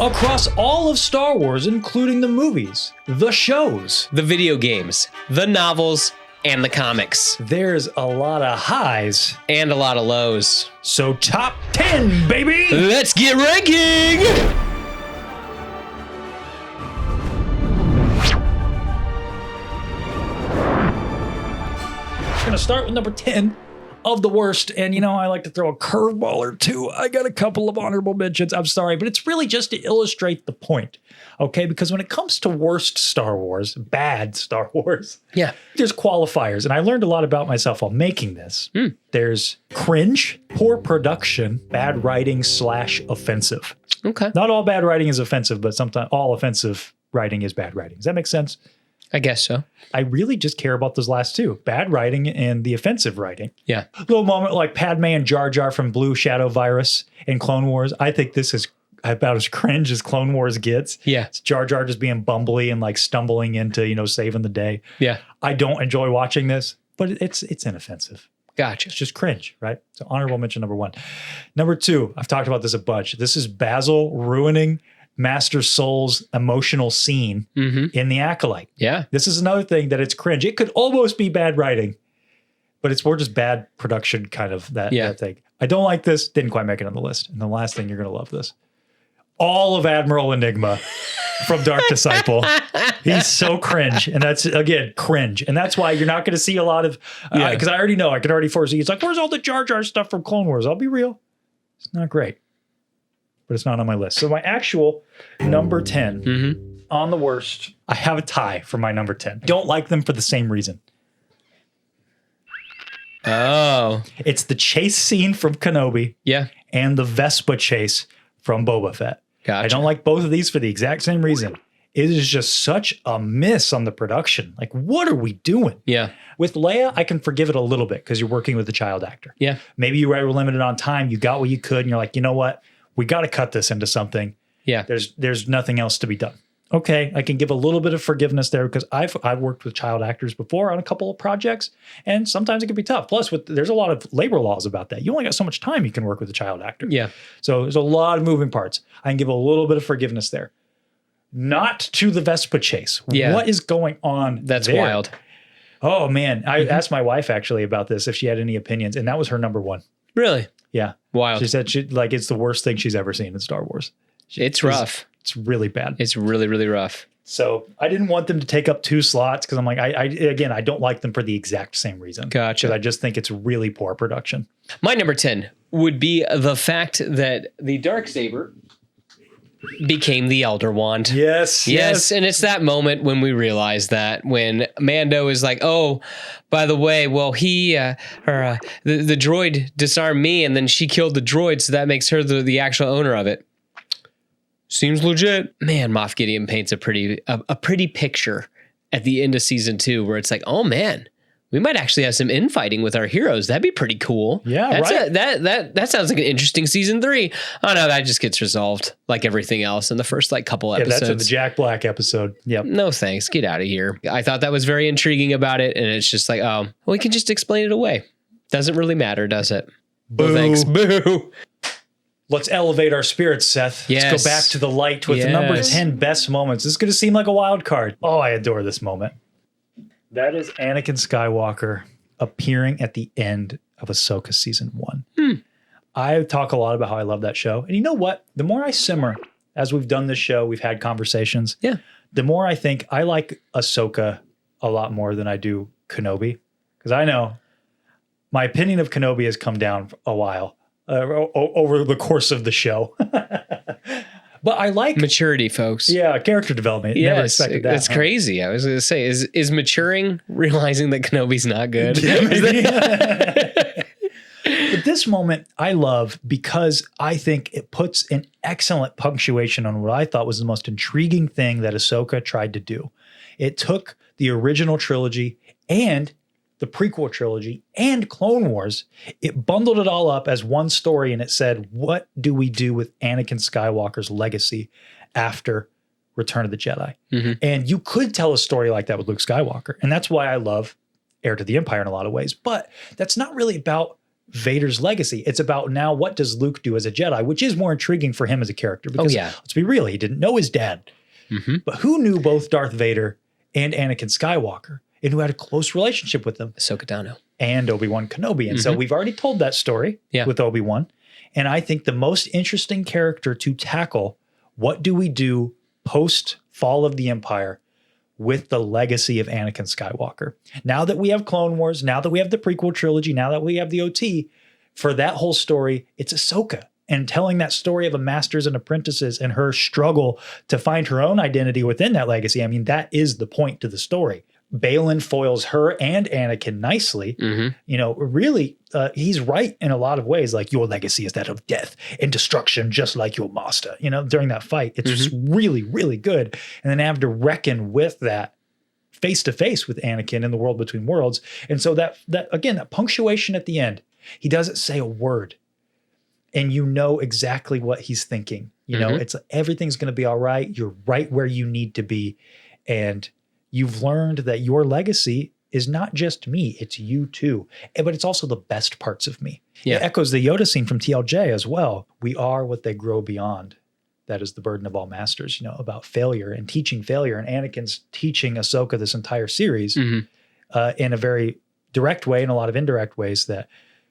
Across all of Star Wars, including the movies, the shows, the video games, the novels, and the comics. There's a lot of highs. And a lot of lows. So top 10, baby! Let's get ranking! I'm gonna start with number 10 of the worst. And, you know, I like to throw a curveball or two. I got a couple of honorable mentions. I'm sorry, but it's really just to illustrate the point. Okay, because when it comes to worst Star Wars, bad Star Wars, there's qualifiers. And I learned a lot about myself while making this. There's cringe, poor production, bad writing / offensive. Okay. Not all bad writing is offensive, but sometimes all offensive writing is bad writing. Does that make sense? I guess so. I really just care about those last two, bad writing and the offensive writing. Yeah. A little moment like Padme and Jar Jar from Blue Shadow Virus in Clone Wars. I think this is about as cringe as Clone Wars gets. Yeah. It's Jar Jar just being bumbly and like stumbling into, you know, saving the day. Yeah. I don't enjoy watching this, but it's inoffensive. Gotcha. It's just cringe, right? So honorable mention number 1. Number 2, I've talked about this a bunch. This is Basil ruining Master Soul's emotional scene in The Acolyte. Yeah. This is another thing that it's cringe. It could almost be bad writing, but it's more just bad production kind of that thing. I don't like this. Didn't quite make it on the list. And the last thing, you're going to love this. All of Admiral Enigma from Dark Disciple. He's so cringe. And that's, again, cringe. And that's why you're not going to see a lot of, because I already know, I can already foresee. It's like, where's all the Jar Jar stuff from Clone Wars? I'll be real. It's not great. But it's not on my list. So my actual number 10 on the worst, I have a tie for my number 10. Don't like them for the same reason. Oh. It's the chase scene from Kenobi. Yeah. And the Vespa chase from Boba Fett. Gotcha. I don't like both of these for the exact same reason. It is just such a miss on the production. Like, what are we doing? Yeah. With Leia, I can forgive it a little bit because you're working with a child actor. Yeah. Maybe you were limited on time. You got what you could. And you're like, you know what? We got to cut this into something. Yeah. There's nothing else to be done. Okay, I can give a little bit of forgiveness there because I've worked with child actors before on a couple of projects, and sometimes it can be tough. Plus, there's a lot of labor laws about that. You only got so much time you can work with a child actor. Yeah. So there's a lot of moving parts. I can give a little bit of forgiveness there. Not to the Vespa chase. Yeah. What is going on? That's there? wild. Oh man, I asked my wife actually about this if she had any opinions, and that was her number 1. Really? Yeah. Wild. She said it's the worst thing she's ever seen in Star Wars. It's rough. It's really bad. It's really, really rough. So I didn't want them to take up 2 slots because I'm like, I don't like them for the exact same reason. Gotcha. Because I just think it's really poor production. My number 10 would be the fact that the Darksaber became the Elder Wand. Yes. And it's that moment when we realize that when Mando is like, oh, by the way, well, the droid disarmed me and then she killed the droid. So that makes her the actual owner of it. Seems legit. Man, Moff Gideon paints a pretty picture at the end of season 2 where it's like, oh man, we might actually have some infighting with our heroes. That'd be pretty cool. Yeah, right. That sounds like an interesting season 3. Oh no, that just gets resolved like everything else in the first couple episodes. Yeah, that's the Jack Black episode. Yep. No thanks. Get out of here. I thought that was very intriguing about it, and it's just like, oh, we can just explain it away. Doesn't really matter, does it? Boo. No thanks. Boo. Let's elevate our spirits, Seth. Yes. Let's go back to the light with the number 10 best moments. This is going to seem like a wild card. Oh, I adore this moment. That is Anakin Skywalker appearing at the end of Ahsoka season 1. I talk a lot about how I love that show. And you know what? The more I simmer, as we've done this show, we've had conversations. Yeah. The more I think I like Ahsoka a lot more than I do Kenobi. Because I know my opinion of Kenobi has come down a while. Over the course of the show. But I like maturity, folks. Yeah, character development. Never expected that. That's crazy. I was going to say, is maturing realizing that Kenobi's not good? But this moment I love because I think it puts an excellent punctuation on what I thought was the most intriguing thing that Ahsoka tried to do. It took the original trilogy and the prequel trilogy and Clone Wars, it bundled it all up as one story, and it said, what do we do with Anakin Skywalker's legacy after Return of the Jedi? And you could tell a story like that with Luke Skywalker. And that's why I love Heir to the Empire in a lot of ways. But that's not really about Vader's legacy. It's about now what does Luke do as a Jedi, which is more intriguing for him as a character. Because let's be real, he didn't know his dad. Mm-hmm. But who knew both Darth Vader and Anakin Skywalker and who had a close relationship with them? Ahsoka Tano. And Obi-Wan Kenobi. And so we've already told that story with Obi-Wan. And I think the most interesting character to tackle, what do we do post Fall of the Empire with the legacy of Anakin Skywalker? Now that we have Clone Wars, now that we have the prequel trilogy, now that we have the OT, for that whole story, it's Ahsoka. And telling that story of a masters and apprentices and her struggle to find her own identity within that legacy. I mean, that is the point to the story. Baylan foils her and Anakin nicely. You know, really, he's right in a lot of ways. Like, your legacy is that of death and destruction, just like your master. You know, during that fight, it's just really, really good. And then have to reckon with that face to face with Anakin in the world between worlds. And so that again, that punctuation at the end, he doesn't say a word, and you know exactly what he's thinking. You know, it's everything's going to be all right. You're right where you need to be, and you've learned that your legacy is not just me, it's you too. But it's also the best parts of me. Yeah. It echoes the Yoda scene from TLJ as well. We are what they grow beyond. That is the burden of all masters, you know, about failure and teaching failure. And Anakin's teaching Ahsoka this entire series in a very direct way and a lot of indirect ways that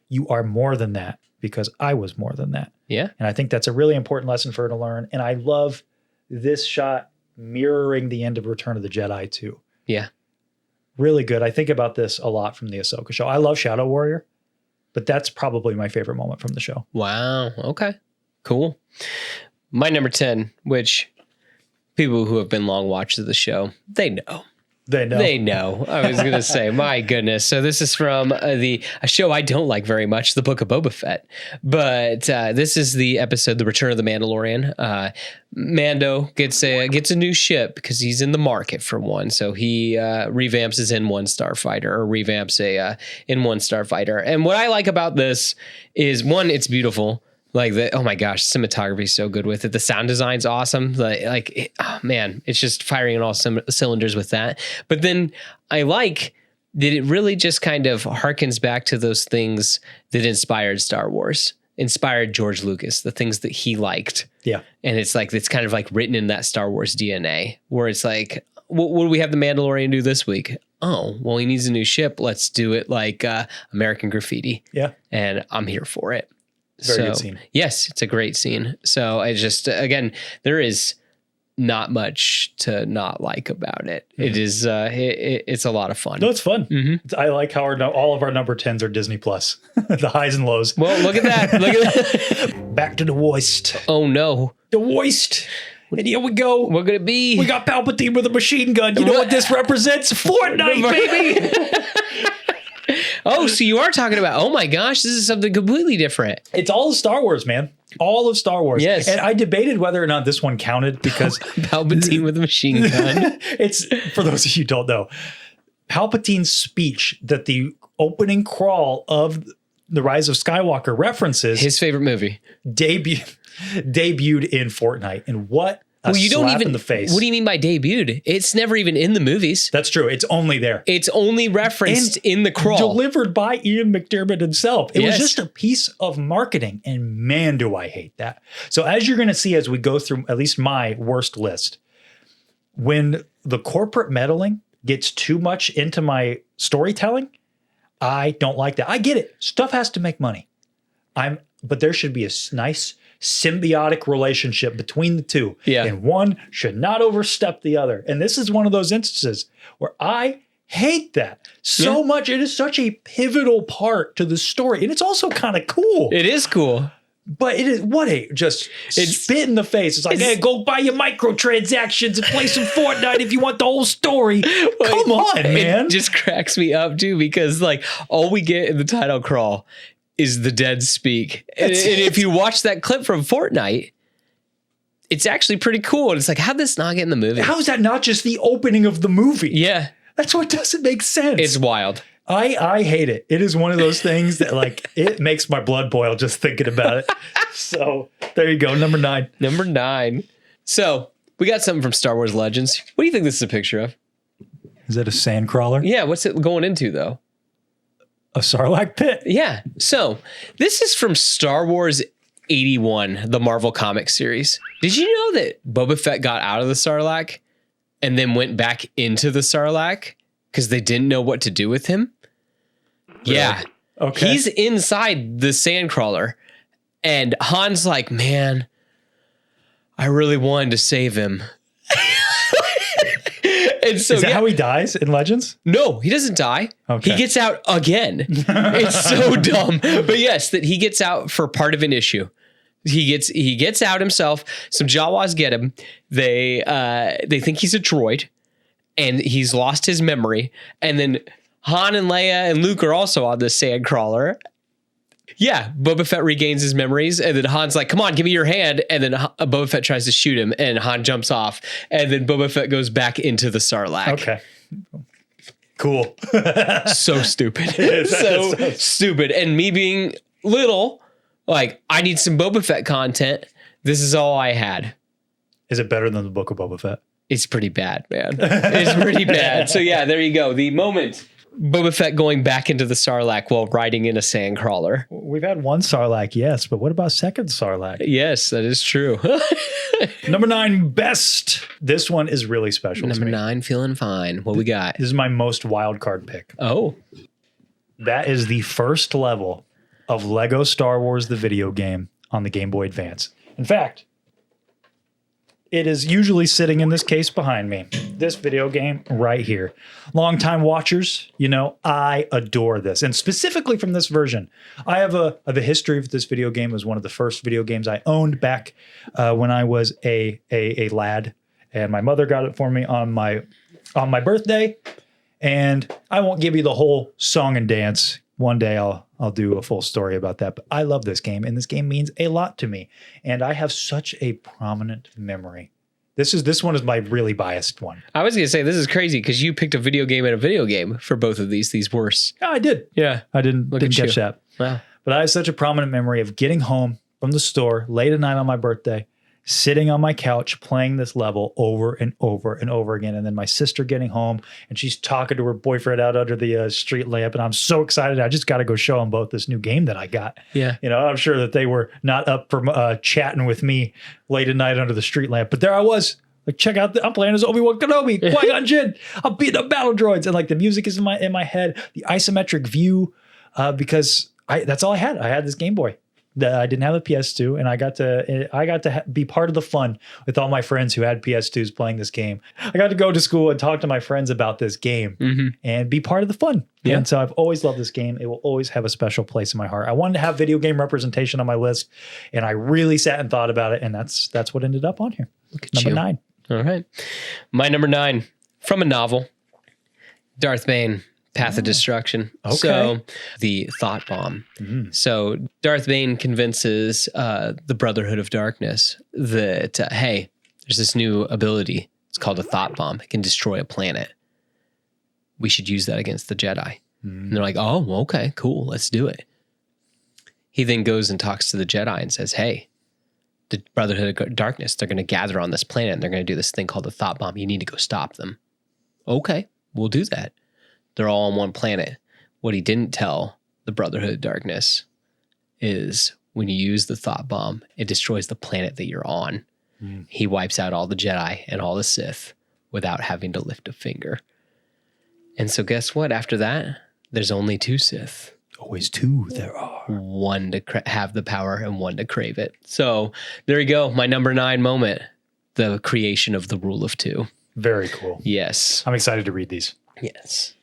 you are more than that because I was more than that. Yeah. And I think that's a really important lesson for her to learn. And I love this shot mirroring the end of Return of the Jedi too. Yeah. Really good. I think about this a lot from the Ahsoka show. I love Shadow Warrior, but that's probably my favorite moment from the show. Wow. Okay. Cool. My number 10, which people who have been long watchers of the show, they know. They know. I was going to say, my goodness. So this is from a show I don't like very much, The Book of Boba Fett. But this is the episode, The Return of the Mandalorian. Mando gets a new ship because he's in the market for one. So he revamps his N1 starfighter, or revamps a N1 starfighter. And what I like about this is, one, it's beautiful. Like, oh my gosh, cinematography is so good with it. The sound design's awesome. Oh man, it's just firing on all cylinders with that. But then I like that it really just kind of harkens back to those things that inspired Star Wars, inspired George Lucas, the things that he liked. Yeah. And it's kind of like written in that Star Wars DNA, where it's like, what do we have the Mandalorian do this week? Oh, well, he needs a new ship. Let's do it like American Graffiti. Yeah. And I'm here for it. Very good scene. Yes, it's a great scene. So I just, again, there is not much to not like about it. It is, it's a lot of fun. No, it's fun. I like how all of our number 10s are Disney Plus, the highs and lows. Well, look at that. Look at that. Back to the Woist. Oh no. The Woist. And here we go. We're going to be. We got Palpatine with a machine gun. You know what this represents? Fortnite, baby. Oh, so you are talking about, oh my gosh, this is something completely different. It's all of Star Wars, man. All of Star Wars. Yes. And I debated whether or not this one counted because Palpatine with a machine gun. It's, for those of you who don't know, Palpatine's speech that the opening crawl of The Rise of Skywalker references. His favorite movie. Debuted in Fortnite. And what you don't even, in the face. What do you mean by debuted? It's never even in the movies. That's true. It's only there. It's only referenced in the crawl. Delivered by Ian McDiarmid himself. It was just a piece of marketing. And man, do I hate that. So as you're going to see as we go through at least my worst list, when the corporate meddling gets too much into my storytelling, I don't like that. I get it. Stuff has to make money. But there should be a nice symbiotic relationship between the two. Yeah. And one should not overstep the other. And this is one of those instances where I hate that so much. It is such a pivotal part to the story. And it's also kind of cool. It is cool. But it is spit in the face. It's like, hey, go buy your microtransactions and play some Fortnite if you want the whole story. Come on, man. It just cracks me up too, because like all we get in the title crawl is the dead speak. And if you watch that clip from Fortnite, it's actually pretty cool. And it's like, how'd this not get in the movie? How is that not just the opening of the movie? Yeah. That's what doesn't make sense. It's wild. I hate it. It is one of those things that like, it makes my blood boil just thinking about it. So there you go. Number 9. Number 9. So we got something from Star Wars Legends. What do you think this is a picture of? Is that a sand crawler? Yeah. What's it going into though? A Sarlacc pit? Yeah. So this is from Star Wars 81, the Marvel comic series. Did you know that Boba Fett got out of the Sarlacc and then went back into the Sarlacc because they didn't know what to do with him? Really? Yeah. Okay. He's inside the sandcrawler, and Han's like, man, I really wanted to save him. And so, is that how he dies in Legends? No, he doesn't die. Okay. He gets out again. It's so dumb. But yes, that he gets out for part of an issue. He gets out himself. Some Jawas get him. They think he's a droid, and he's lost his memory. And then Han and Leia and Luke are also on the sandcrawler. Yeah, Boba Fett regains his memories, and then Han's like, come on, give me your hand. And then Boba Fett tries to shoot him, and Han jumps off. And then Boba Fett goes back into the Sarlacc. Okay. Cool. So stupid. So stupid. And me being little, like, I need some Boba Fett content. This is all I had. Is it better than the Book of Boba Fett? It's pretty bad, man. It's pretty bad. So yeah, there you go. The moment Boba Fett going back into the Sarlacc while riding in a sandcrawler. We've had one Sarlacc, yes, but what about second Sarlacc? Yes, that is true. Number 9, best. This one is really special. Number 9, feeling fine. What we got? This is my most wild card pick. Oh. That is the first level of Lego Star Wars, the video game, on the Game Boy Advance. In fact, it is usually sitting in this case behind me. This video game right here. Longtime watchers, you know, I adore this. And specifically from this version, I have a history of this video game. It was one of the first video games I owned back when I was a lad. And my mother got it for me on my birthday. And I won't give you the whole song and dance. One day I'll do a full story about that. But I love this game, and this game means a lot to me. And I have such a prominent memory. This one is my really biased one. I was going to say, this is crazy because you picked a video game and a video game for both of these worst. Yeah, I did. Yeah. I didn't catch that. Wow. But I have such a prominent memory of getting home from the store late at night on my birthday, sitting on my couch playing this level over and over and over again. And then my sister getting home, and she's talking to her boyfriend out under the street lamp. And I'm so excited. I just got to go show them both this new game that I got. Yeah. You know, I'm sure that they were not up for chatting with me late at night under the street lamp. But there I was. Like, check out, I'm playing as Obi-Wan Kenobi, Qui-Gon Jinn. I'm beating up battle droids. And like the music is in my head, the isometric view, because that's all I had. I had this Game Boy. I didn't have a PS2, and I got to be part of the fun with all my friends who had PS2s playing this game. I got to go to school and talk to my friends about this game and be part of the fun. Yeah. And so I've always loved this game. It will always have a special place in my heart. I wanted to have video game representation on my list, and I really sat and thought about it, and that's what ended up on here. Look at number you. 9. All right. My number 9, from a novel, Darth Bane, Path of Destruction. Okay. So the thought bomb. Mm-hmm. So Darth Bane convinces the Brotherhood of Darkness that, hey, there's this new ability. It's called a thought bomb. It can destroy a planet. We should use that against the Jedi. And they're like, oh, okay, cool. Let's do it. He then goes and talks to the Jedi and says, hey, the Brotherhood of Darkness, they're going to gather on this planet and they're going to do this thing called the thought bomb. You need to go stop them. Okay, we'll do that. They're all on one planet. What he didn't tell the Brotherhood of Darkness is when you use the thought bomb, it destroys the planet that you're on. He wipes out all the Jedi and all the Sith without having to lift a finger. And so guess what? After that, there's only 2 Sith. Always 2 there are. One to have the power and one to crave it. So there you go. My number 9 moment, the creation of the rule of 2. Very cool. Yes. I'm excited to read these. Yes.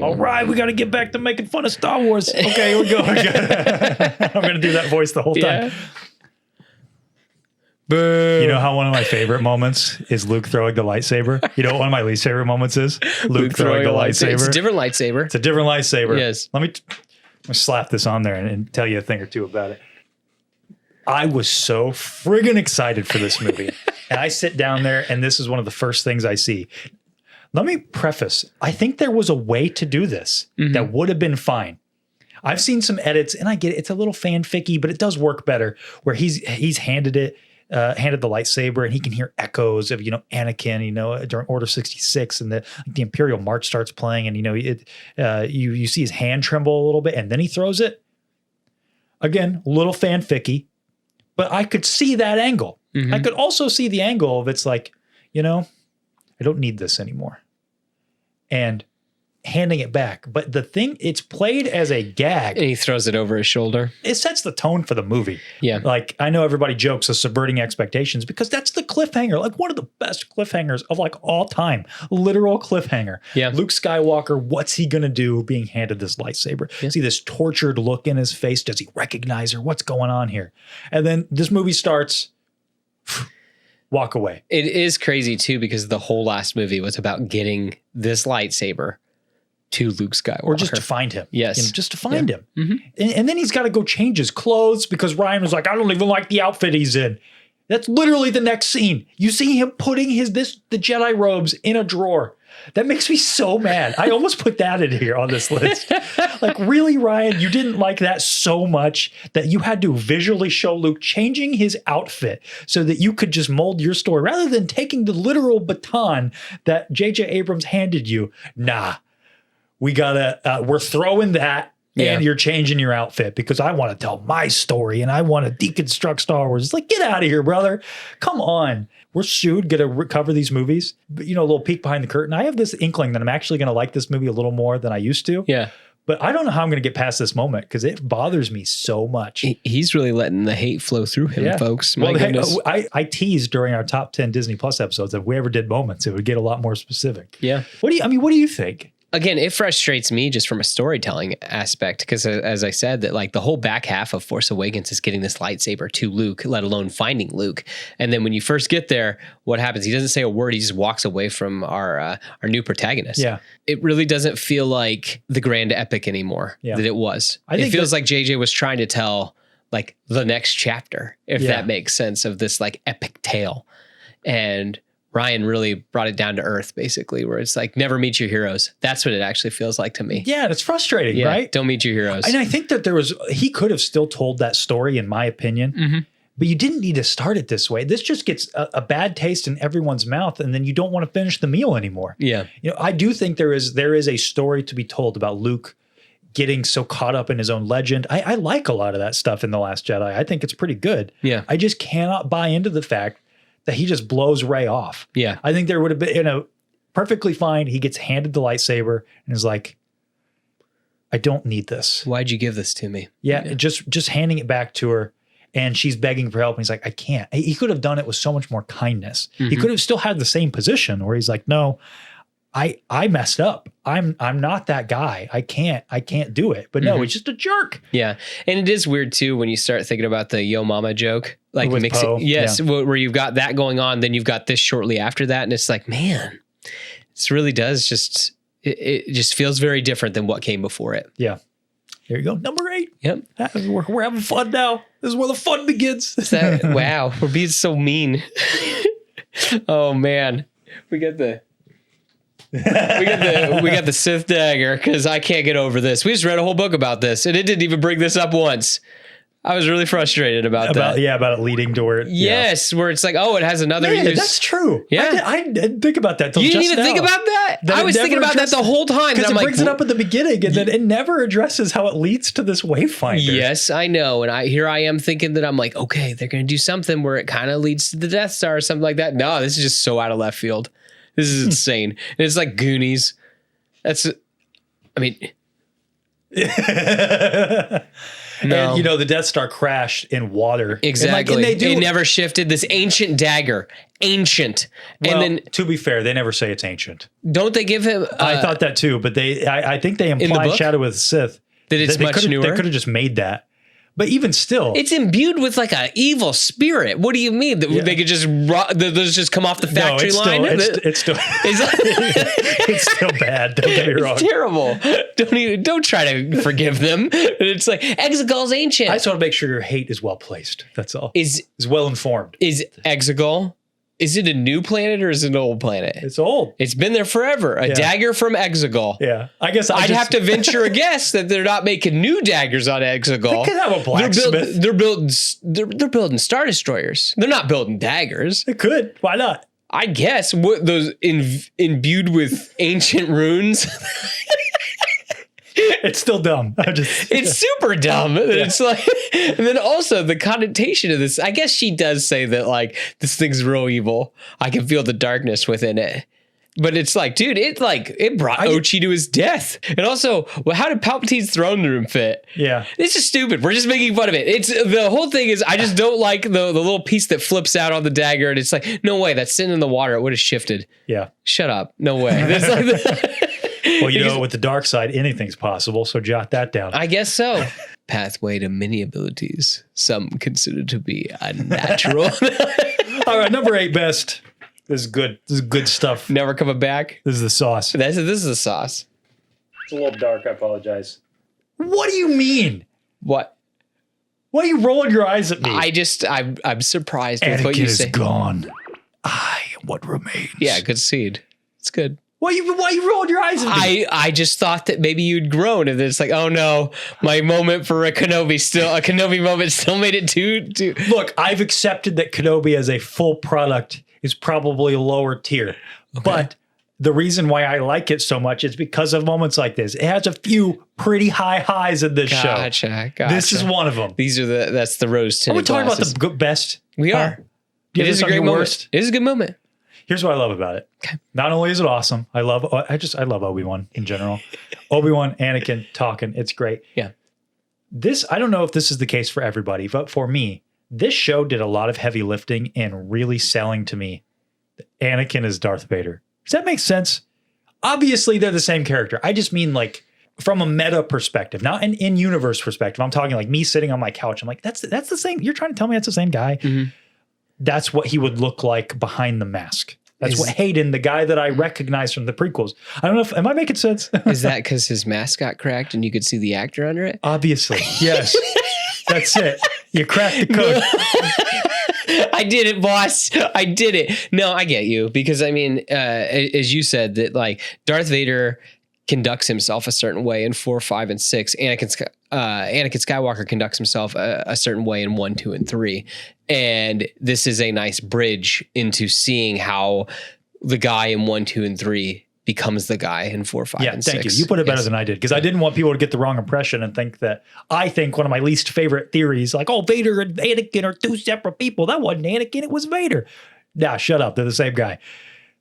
All right, we got to get back to making fun of Star Wars. Okay, here we go. I'm going to do that voice the whole time. Boo. You know how one of my favorite moments is Luke throwing the lightsaber? You know what one of my least favorite moments is? Luke throwing the lightsaber. It's a different lightsaber. It's a different lightsaber. Yes. Let me slap this on there and tell you a thing or two about it. I was so friggin' excited for this movie. And I sit down there, and this is one of the first things I see. Let me preface, I think there was a way to do this that would have been fine. I've seen some edits, and I get it, it's a little fanficky, but it does work better, where he's handed it handed the lightsaber, and he can hear echoes of, Anakin, during Order 66, and the Imperial March starts playing, and you see his hand tremble a little bit, and then he throws it. Again, a little fanficky, but I could see that angle. Mm-hmm. I could also see the angle of it's like, I don't need this anymore, and handing it back. But the thing, it's played as a gag. And he throws it over his shoulder. It sets the tone for the movie. Yeah. Like, I know everybody jokes of subverting expectations because that's the cliffhanger, like one of the best cliffhangers of like all time. Literal cliffhanger. Yeah. Luke Skywalker, what's he going to do being handed this lightsaber? Yeah. See this tortured look in his face. Does he recognize her? What's going on here? And then this movie starts, walk away. It is crazy too, because the whole last movie was about getting this lightsaber to Luke Skywalker. Or just to find him. Yes. Just to find him. Mm-hmm. And then he's got to go change his clothes because Ryan was like, I don't even like the outfit he's in. That's literally the next scene. You see him putting the Jedi robes in a drawer. That makes me so mad. I almost put that in here on this list. Like, really, Ryan, you didn't like that so much that you had to visually show Luke changing his outfit so that you could just mold your story rather than taking the literal baton that J.J. Abrams handed you. Nah. We're throwing that and you're changing your outfit because I want to tell my story and I want to deconstruct Star Wars. It's like, get out of here, brother. Come on. We're soon going to recover these movies. But, a little peek behind the curtain. I have this inkling that I'm actually going to like this movie a little more than I used to. Yeah. But I don't know how I'm going to get past this moment because it bothers me so much. He's really letting the hate flow through him, folks. My goodness. I teased during our top 10 Disney Plus episodes that if we ever did moments, it would get a lot more specific. Yeah. What do you think? Again, it frustrates me just from a storytelling aspect because, as I said, that like the whole back half of Force Awakens is getting this lightsaber to Luke, let alone finding Luke. And then when you first get there, what happens? He doesn't say a word. He just walks away from our new protagonist. Yeah, it really doesn't feel like the grand epic anymore that it was. It feels like JJ was trying to tell like the next chapter, if that makes sense, of this like epic tale. And Ryan really brought it down to earth, basically, where it's like, never meet your heroes. That's what it actually feels like to me. Yeah, it's frustrating, right? Don't meet your heroes. And I think that he could have still told that story, in my opinion, but you didn't need to start it this way. This just gets a bad taste in everyone's mouth, and then you don't want to finish the meal anymore. Yeah. I do think there is a story to be told about Luke getting so caught up in his own legend. I like a lot of that stuff in The Last Jedi. I think it's pretty good. Yeah. I just cannot buy into the fact that he just blows Rey off. Yeah. I think there would have been, perfectly fine. He gets handed the lightsaber and is like, I don't need this. Why'd you give this to me? Yeah. Just handing it back to her, and she's begging for help. And he's like, I can't. He could have done it with so much more kindness. He could have still had the same position where he's like, no, I messed up. I'm not that guy. I can't do it. But no, he's just a jerk. Yeah. And it is weird too when you start thinking about the Yo Mama joke. Like with Poe. Yes, where you've got that going on, then you've got this shortly after that, and it's like, man, this really does just it just feels very different than what came before it. Yeah. There you go. Number 8. Yep. We're having fun now. This is where the fun begins. Wow. We're being so mean. Oh man. We got the Sith dagger because I can't get over this. We just read a whole book about this, and it didn't even bring this up once. I was really frustrated about that. Yeah, about it leading to where. Yes, where it's like, oh, it has another use. That's true. Yeah, I didn't think about that. You didn't even think about that. I was thinking about that the whole time because it brings it up at the beginning, and then it never addresses how it leads to this wayfinder. Yes, I know, and here I am thinking that I'm like, okay, they're going to do something where it kind of leads to the Death Star or something like that. No, this is just so out of left field. This is insane. And it's like Goonies. No. And the Death Star crashed in water. Exactly. It never shifted. This ancient dagger. Ancient. Well, and then, to be fair, they never say it's ancient. Don't they give him... I thought that too, but I think they imply Shadow of the Sith. That it's much newer? They could have just made that. But even still, it's imbued with like an evil spirit. What do you mean? They could just those just come off the factory line? It's still it's still bad. Don't get me wrong. It's terrible. Don't try to forgive them. It's like Exegol's ancient. I just want to make sure your hate is well placed. That's all. Is well informed. Is Exegol Is it a new planet or is it an old planet? It's old. It's been there forever. A dagger from Exegol. Yeah. I guess I'd have to venture a guess that they're not making new daggers on Exegol. They could have a blacksmith. They're building Star Destroyers. They're not building daggers. They could. Why not? I guess what those imbued with ancient runes. It's still dumb. It's super dumb. Yeah. It's like, and then also the connotation of this, I guess she does say that like, this thing's real evil. I can feel the darkness within it. But it's like, dude, it brought Ochi to his death. And also, well, how did Palpatine's throne room fit? Yeah. This is stupid. We're just making fun of it. It's the whole thing is I just don't like the little piece that flips out on the dagger. And it's like, no way, that's sitting in the water. It would have shifted. Yeah. Shut up. No way. Well, you know, with the dark side, anything's possible. So jot that down. I guess so. Pathway to many abilities. Some consider to be unnatural. All right, number 8 best. This is good. This is good stuff. Never coming back. This is the sauce. This is the sauce. It's a little dark. I apologize. What do you mean? What? Why are you rolling your eyes at me? I'm surprised Anakin with what you say. is gone. I am what remains. Yeah, good seed. It's good. Why you rolling your eyes at me? I just thought that maybe you'd grown and it's like, oh no, my moment for a Kenobi moment still made it too. Look, I've accepted that Kenobi as a full product is probably a lower tier. Okay. But the reason why I like it so much is because of moments like this. It has a few pretty high highs in this show. Gotcha. This is one of them. That's the rose tinted glasses. Are we talking about the best? We are. It is a great moment. Worst? It is a good moment. Here's what I love about it. Okay. Not only is it awesome, I love Obi-Wan in general. Obi-Wan, Anakin talking, it's great. Yeah. I don't know if this is the case for everybody, but for me, this show did a lot of heavy lifting and really selling to me that Anakin is Darth Vader. Does that make sense? Obviously, they're the same character. I just mean like from a meta perspective, not an in-universe perspective. I'm talking like me sitting on my couch. I'm like, that's the same. You're trying to tell me that's the same guy? Mm-hmm. That's what he would look like behind the mask. That's what Hayden, the guy that I recognize from the prequels. I don't know if, am I making sense? Is that because his mask got cracked and you could see the actor under it? Obviously, yes. That's it. You cracked the code. I did it, boss. I did it. No, I get you because I mean, as you said that like Darth Vader conducts himself a certain way in 4, 5, and 6. Anakin Skywalker conducts himself a certain way in 1, 2, and 3. And this is a nice bridge into seeing how the guy in 1, 2, and 3 becomes the guy in 4, 5, and 6. Thank you. You put it better than I did because I didn't want people to get the wrong impression and think that I think one of my least favorite theories, like, oh, Vader and Anakin are 2 separate people. That wasn't Anakin. It was Vader. Nah, shut up. They're the same guy.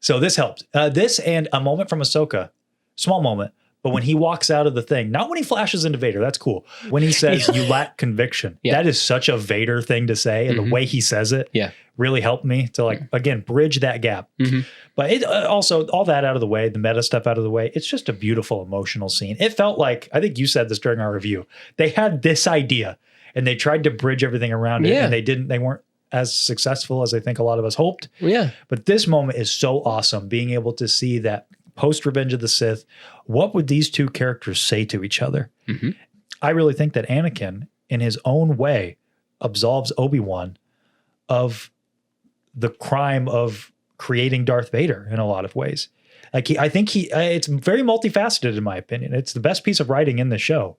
So this helps. This and a moment from Ahsoka, small moment, but when he walks out of the thing, not when he flashes into Vader, that's cool. When he says, you lack conviction, that is such a Vader thing to say. And the way he says it really helped me to like, again, bridge that gap. Mm-hmm. But it also, all that out of the way, the meta stuff out of the way, it's just a beautiful emotional scene. It felt like, I think you said this during our review, they had this idea and they tried to bridge everything around it and they weren't as successful as I think a lot of us hoped. Yeah. But this moment is so awesome, being able to see that post Revenge of the Sith, what would these two characters say to each other? Mm-hmm. I really think that Anakin, in his own way, absolves Obi-Wan of the crime of creating Darth Vader in a lot of ways. Like I think it's very multifaceted in my opinion. It's the best piece of writing in the show.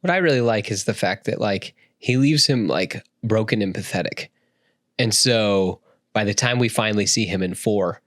What I really like is the fact that like he leaves him like broken and pathetic. And so by the time we finally see him in 4,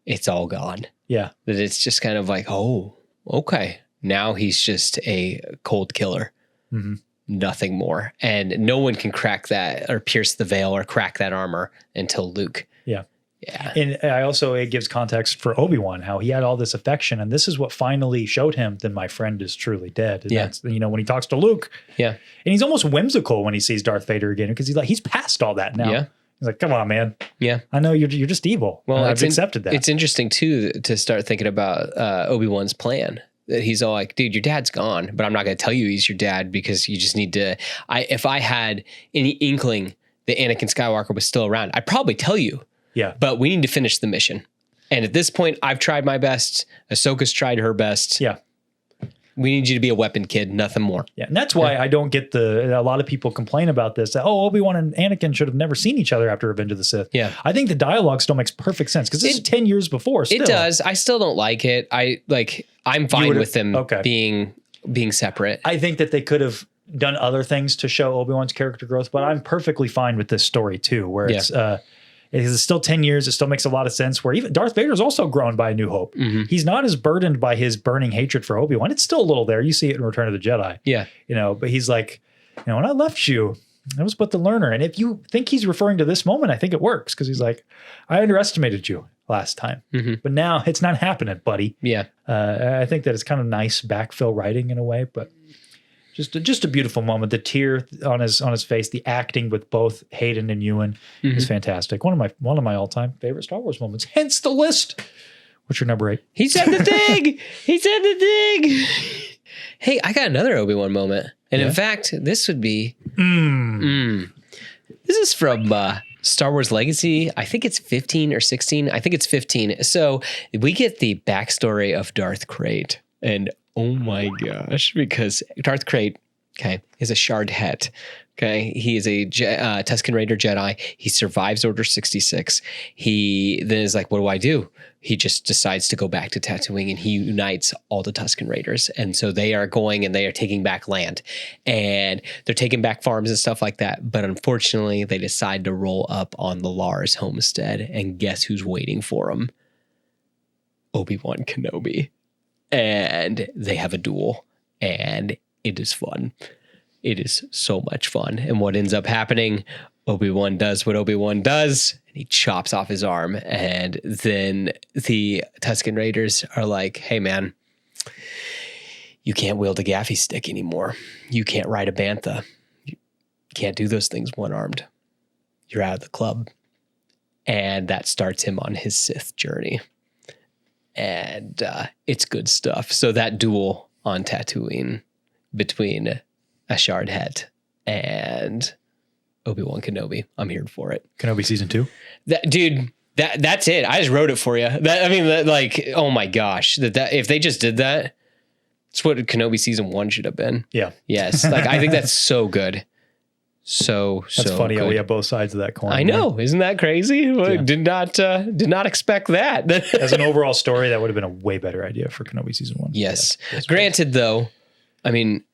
it's all gone. Yeah. That it's just kind of like, oh, okay. Now he's just a cold killer. Mm-hmm. Nothing more. And no one can crack that or pierce the veil or crack that armor until Luke. Yeah. Yeah. And it gives context for Obi-Wan, how he had all this affection. And this is what finally showed him that my friend is truly dead. And that's, when he talks to Luke. Yeah. And he's almost whimsical when he sees Darth Vader again because he's past all that now. Yeah. He's like, come on, man. Yeah. I know you're just evil. Well, I've accepted that. It's interesting, too, to start thinking about Obi-Wan's plan. That he's all like, dude, your dad's gone, but I'm not going to tell you he's your dad because you just need to. If I had any inkling that Anakin Skywalker was still around, I'd probably tell you. Yeah. But we need to finish the mission. And at this point, I've tried my best. Ahsoka's tried her best. Yeah. We need you to be a weapon, kid. Nothing more. Yeah, and that's why I don't get a lot of people complain about this, that, Obi-Wan and Anakin should have never seen each other after Revenge of the Sith. Yeah. I think the dialogue still makes perfect sense because this is 10 years before still. It does. I still don't like it. I'm fine with them being separate. I think that they could have done other things to show Obi-Wan's character growth, but I'm perfectly fine with this story too, where it's still 10 years. It still makes a lot of sense where even Darth Vader's also grown by A New Hope. Mm-hmm. He's not as burdened by his burning hatred for Obi-Wan. It's still a little there. You see it in Return of the Jedi. Yeah. But he's like, when I left you, I was but the learner. And if you think he's referring to this moment, I think it works because he's like, I underestimated you last time, but now it's not happening, buddy. Yeah. I think that it's kind of nice backfill writing in a way, but just a beautiful moment. The tear on his face, the acting with both Hayden and Ewan is fantastic. One of my all-time favorite Star Wars moments. Hence the list. What's your number 8? He said the thing. Hey, I got another Obi-Wan moment. And in fact, this would be this is from Star Wars Legacy. I think it's 15 or 16. I think it's 15. So we get the backstory of Darth Krayt. And oh my gosh, because Darth Krayt, is a Shard Het. Okay, he is a Tusken Raider Jedi. He survives Order 66. He then is like, what do I do? He just decides to go back to Tatooine and he unites all the Tusken Raiders. And so they are going and they are taking back land and they're taking back farms and stuff like that. But unfortunately, they decide to roll up on the Lars homestead. And guess who's waiting for them? Obi-Wan Kenobi. And they have a duel and it is fun. It is so much fun. And what ends up happening, Obi-Wan does what Obi-Wan does, and he chops off his arm. And then the Tusken Raiders are like, hey, man, you can't wield a gaffy stick anymore. You can't ride a bantha. You can't do those things one-armed. You're out of the club. And that starts him on his Sith journey. And it's good stuff. So that duel on Tatooine between a Shard Het and Obi-Wan Kenobi, I'm here for it. Kenobi season 2? That's it. I just wrote it for you. Oh my gosh. That if they just did that, it's what Kenobi season 1 should have been. Yeah. Yes. I think that's so good. That's funny good. How we have both sides of that coin. I know. Isn't that crazy? Yeah. Did not expect that. As an overall story, that would have been a way better idea for Kenobi season 1. Yes. Yeah, granted, though, I mean,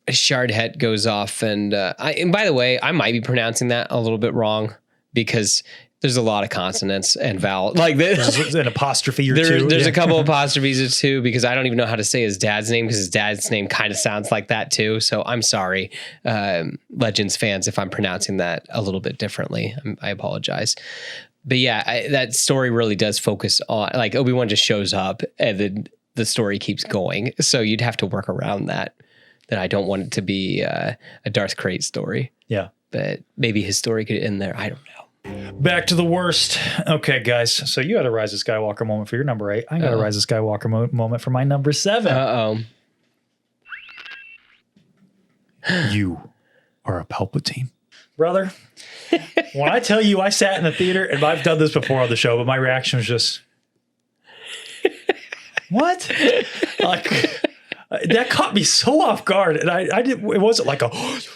Shard Het goes off, and by the way, I might be pronouncing that a little bit wrong because there's a lot of consonants and vowels. There's an apostrophe or two. There's a couple apostrophes or two because I don't even know how to say his dad's name because his dad's name kind of sounds like that too. So I'm sorry, Legends fans, if I'm pronouncing that a little bit differently. I apologize. But yeah, that story really does focus on, Obi-Wan just shows up and then the story keeps going. So you'd have to work around that I don't want it to be a Darth Krayt story. Yeah. But maybe his story could end there. I don't know. Back to the worst. Okay, guys. So you had a Rise of Skywalker moment for your number 8. I got a Rise of Skywalker moment for my number 7. You are a Palpatine. Brother, when I tell you I sat in the theater, and I've done this before on the show, but my reaction was just, what? That caught me so off guard, and I didn't. It wasn't like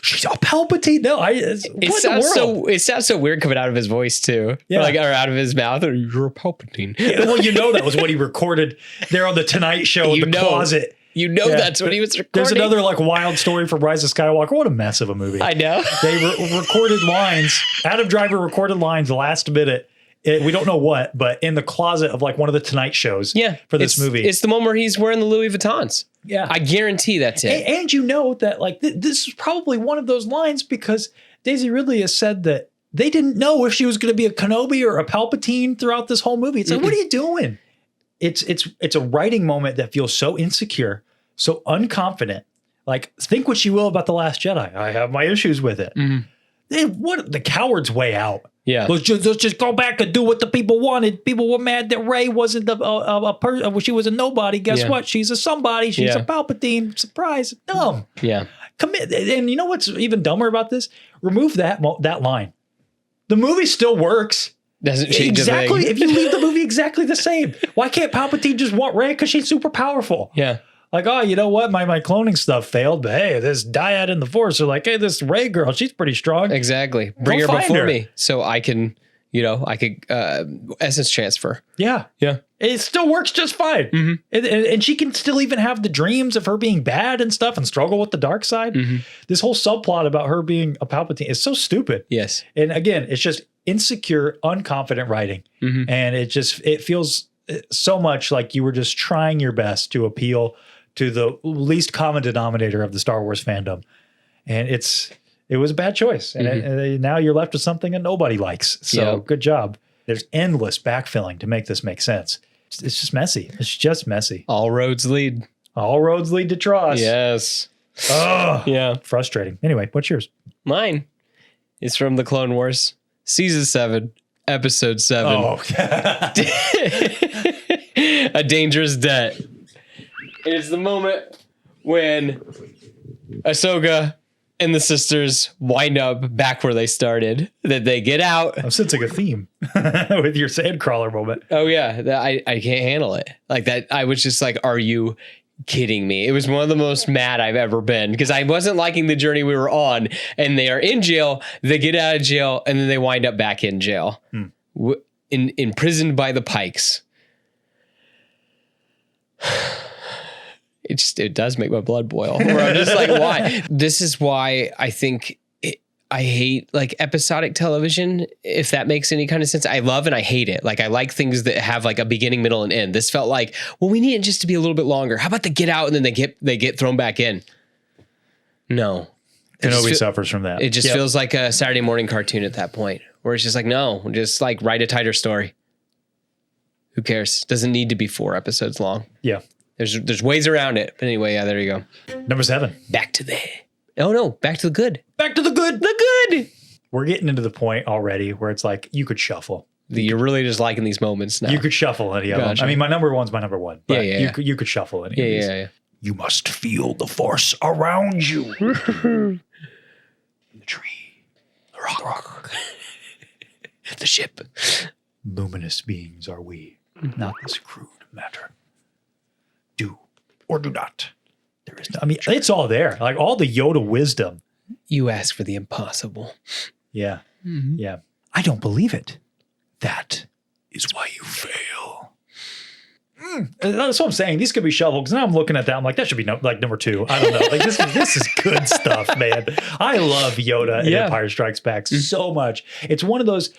she's a Palpatine. No, it sounds so weird coming out of his voice too. Yeah, or out of his mouth. Or you're a Palpatine. Yeah, well, that was what he recorded there on the Tonight Show in the closet. That's what he was recording. There's another wild story from Rise of Skywalker. What a mess of a movie. I know. They recorded lines. Adam Driver recorded lines last minute. We don't know what, but in the closet of one of the Tonight Shows for this movie. It's the moment where he's wearing the Louis Vuittons. Yeah. I guarantee that's it. And that this is probably one of those lines because Daisy Ridley has said that they didn't know if she was going to be a Kenobi or a Palpatine throughout this whole movie. It's what are you doing? It's a writing moment that feels so insecure, so unconfident. Think what you will about The Last Jedi. I have my issues with it. What the coward's way out. Yeah, let's just go back and do what the people wanted. People were mad that Rey wasn't a person. She was a nobody. Guess what? She's a somebody. She's a Palpatine. Surprise! Dumb. Yeah. Commit. And you know what's even dumber about this? Remove that line. The movie still works. Doesn't change exactly. If you leave the movie exactly the same, why can't Palpatine just want Rey because she's super powerful? Yeah. Like, oh, you know what? My cloning stuff failed, but hey, this dyad in the Force are like, hey, this Rey girl, she's pretty strong. Exactly. Bring her before me so I can, I could essence transfer. Yeah. Yeah. It still works just fine. Mm-hmm. And she can still even have the dreams of her being bad and stuff and struggle with the dark side. Mm-hmm. This whole subplot about her being a Palpatine is so stupid. Yes. And again, it's just insecure, unconfident writing. Mm-hmm. And it feels so much like you were just trying your best to appeal to the least common denominator of the Star Wars fandom. And it was a bad choice. And now you're left with something that nobody likes. So good job. There's endless backfilling to make this make sense. It's just messy. It's just messy. All roads lead. All roads lead to Tross. Yes. Oh, yeah. Frustrating. Anyway, what's yours? Mine is from the Clone Wars, Season 7, Episode 7. Oh. A Dangerous Debt. It's the moment when Ahsoka and the sisters wind up back where they started. That they get out. I'm sensing a theme with your sandcrawler moment. Oh yeah, I can't handle it. Like that, I was just like, "Are you kidding me?" It was one of the most mad I've ever been because I wasn't liking the journey we were on. And they are in jail. They get out of jail, and then they wind up back in jail, imprisoned by the Pikes. It does make my blood boil. Where I'm just like, why? This is why I think I hate like episodic television, if that makes any kind of sense. I love and I hate it. Like I like things that have like a beginning, middle, and end. This felt like, well, we need it just to be a little bit longer. How about they get out and then they get thrown back in? No. Kenobi suffers from that. It just feels like a Saturday morning cartoon at that point, where it's just like, no, just like write a tighter story. Who cares? Doesn't need to be 4 episodes long. Yeah. There's ways around it. But anyway, yeah, there you go. Number 7. Back to the good. Back to the good. The good. We're getting into the point already where it's like you could shuffle. You're really just liking these moments now. You could shuffle any of them. I mean, my number one's my number one. But you could shuffle any of these. Yeah. You must feel the Force around you. In the tree. The rock. The ship. Luminous beings are we, not this crude matter. Do or do not. There is no, I mean, it's all there. Like all the Yoda wisdom. You ask for the impossible. Yeah. Mm-hmm. Yeah. I don't believe it. That is why you fail. That's what I'm saying. These could be shuffled because now I'm looking at that. I'm like, that should be number 2. I don't know. Like this is good stuff, man. I love Yoda in Empire Strikes Back so much. It's one of those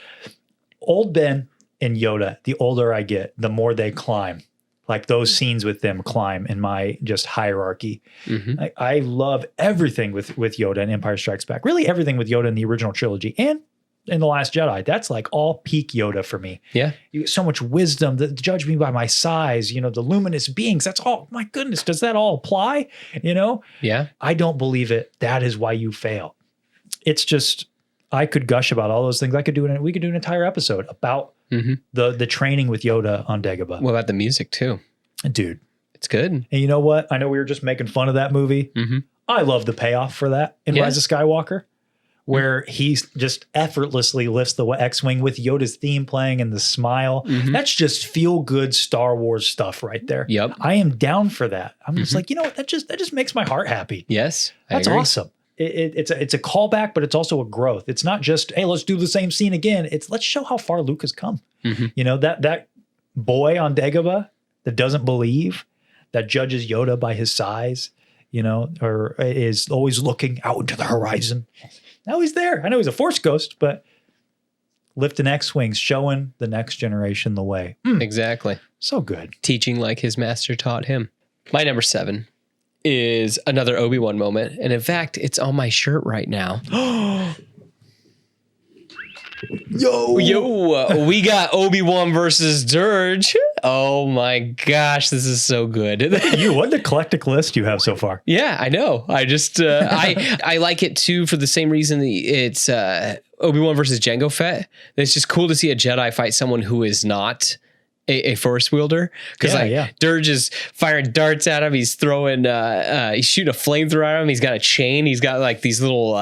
old Ben and Yoda. The older I get, the more they climb. Like those scenes with them climb in my just hierarchy. Mm-hmm. I love everything with Yoda and Empire Strikes Back. Really everything with Yoda in the original trilogy and in The Last Jedi. That's like all peak Yoda for me. Yeah. You get so much wisdom. Judge me by my size. The luminous beings. That's all. My goodness. Does that all apply? Yeah. I don't believe it. That is why you fail. It's just, I could gush about all those things. We could do an entire episode about the training with Yoda on Dagobah. What about the music too? Dude. It's good. And you know what? I know we were just making fun of that movie. Mm-hmm. I love the payoff for that in Rise of Skywalker, where he just effortlessly lifts the X-Wing with Yoda's theme playing and the smile. Mm-hmm. That's just feel-good Star Wars stuff right there. Yep. I am down for that. I'm just like, that just makes my heart happy. Yes. That's awesome. It's a callback, but it's also a growth. It's not just, hey, let's do the same scene again. It's let's show how far Luke has come. Mm-hmm. That boy on Dagobah that doesn't believe, that judges Yoda by his size, or is always looking out into the horizon. Now he's there. I know he's a Force ghost, but lifting X-Wings, showing the next generation the way. Exactly. So good. Teaching like his master taught him. My number 7 is another Obi-Wan moment. And in fact, it's on my shirt right now. Yo, we got Obi-Wan versus Dirge. Oh my gosh, this is so good. What an eclectic list you have so far. Yeah, I know. I just, I like it too for the same reason it's Obi-Wan versus Jango Fett. It's just cool to see a Jedi fight someone who is not a Force wielder, because Dirge is firing darts at him. He's throwing, he's shooting a flamethrower at him. He's got a chain. He's got like these little,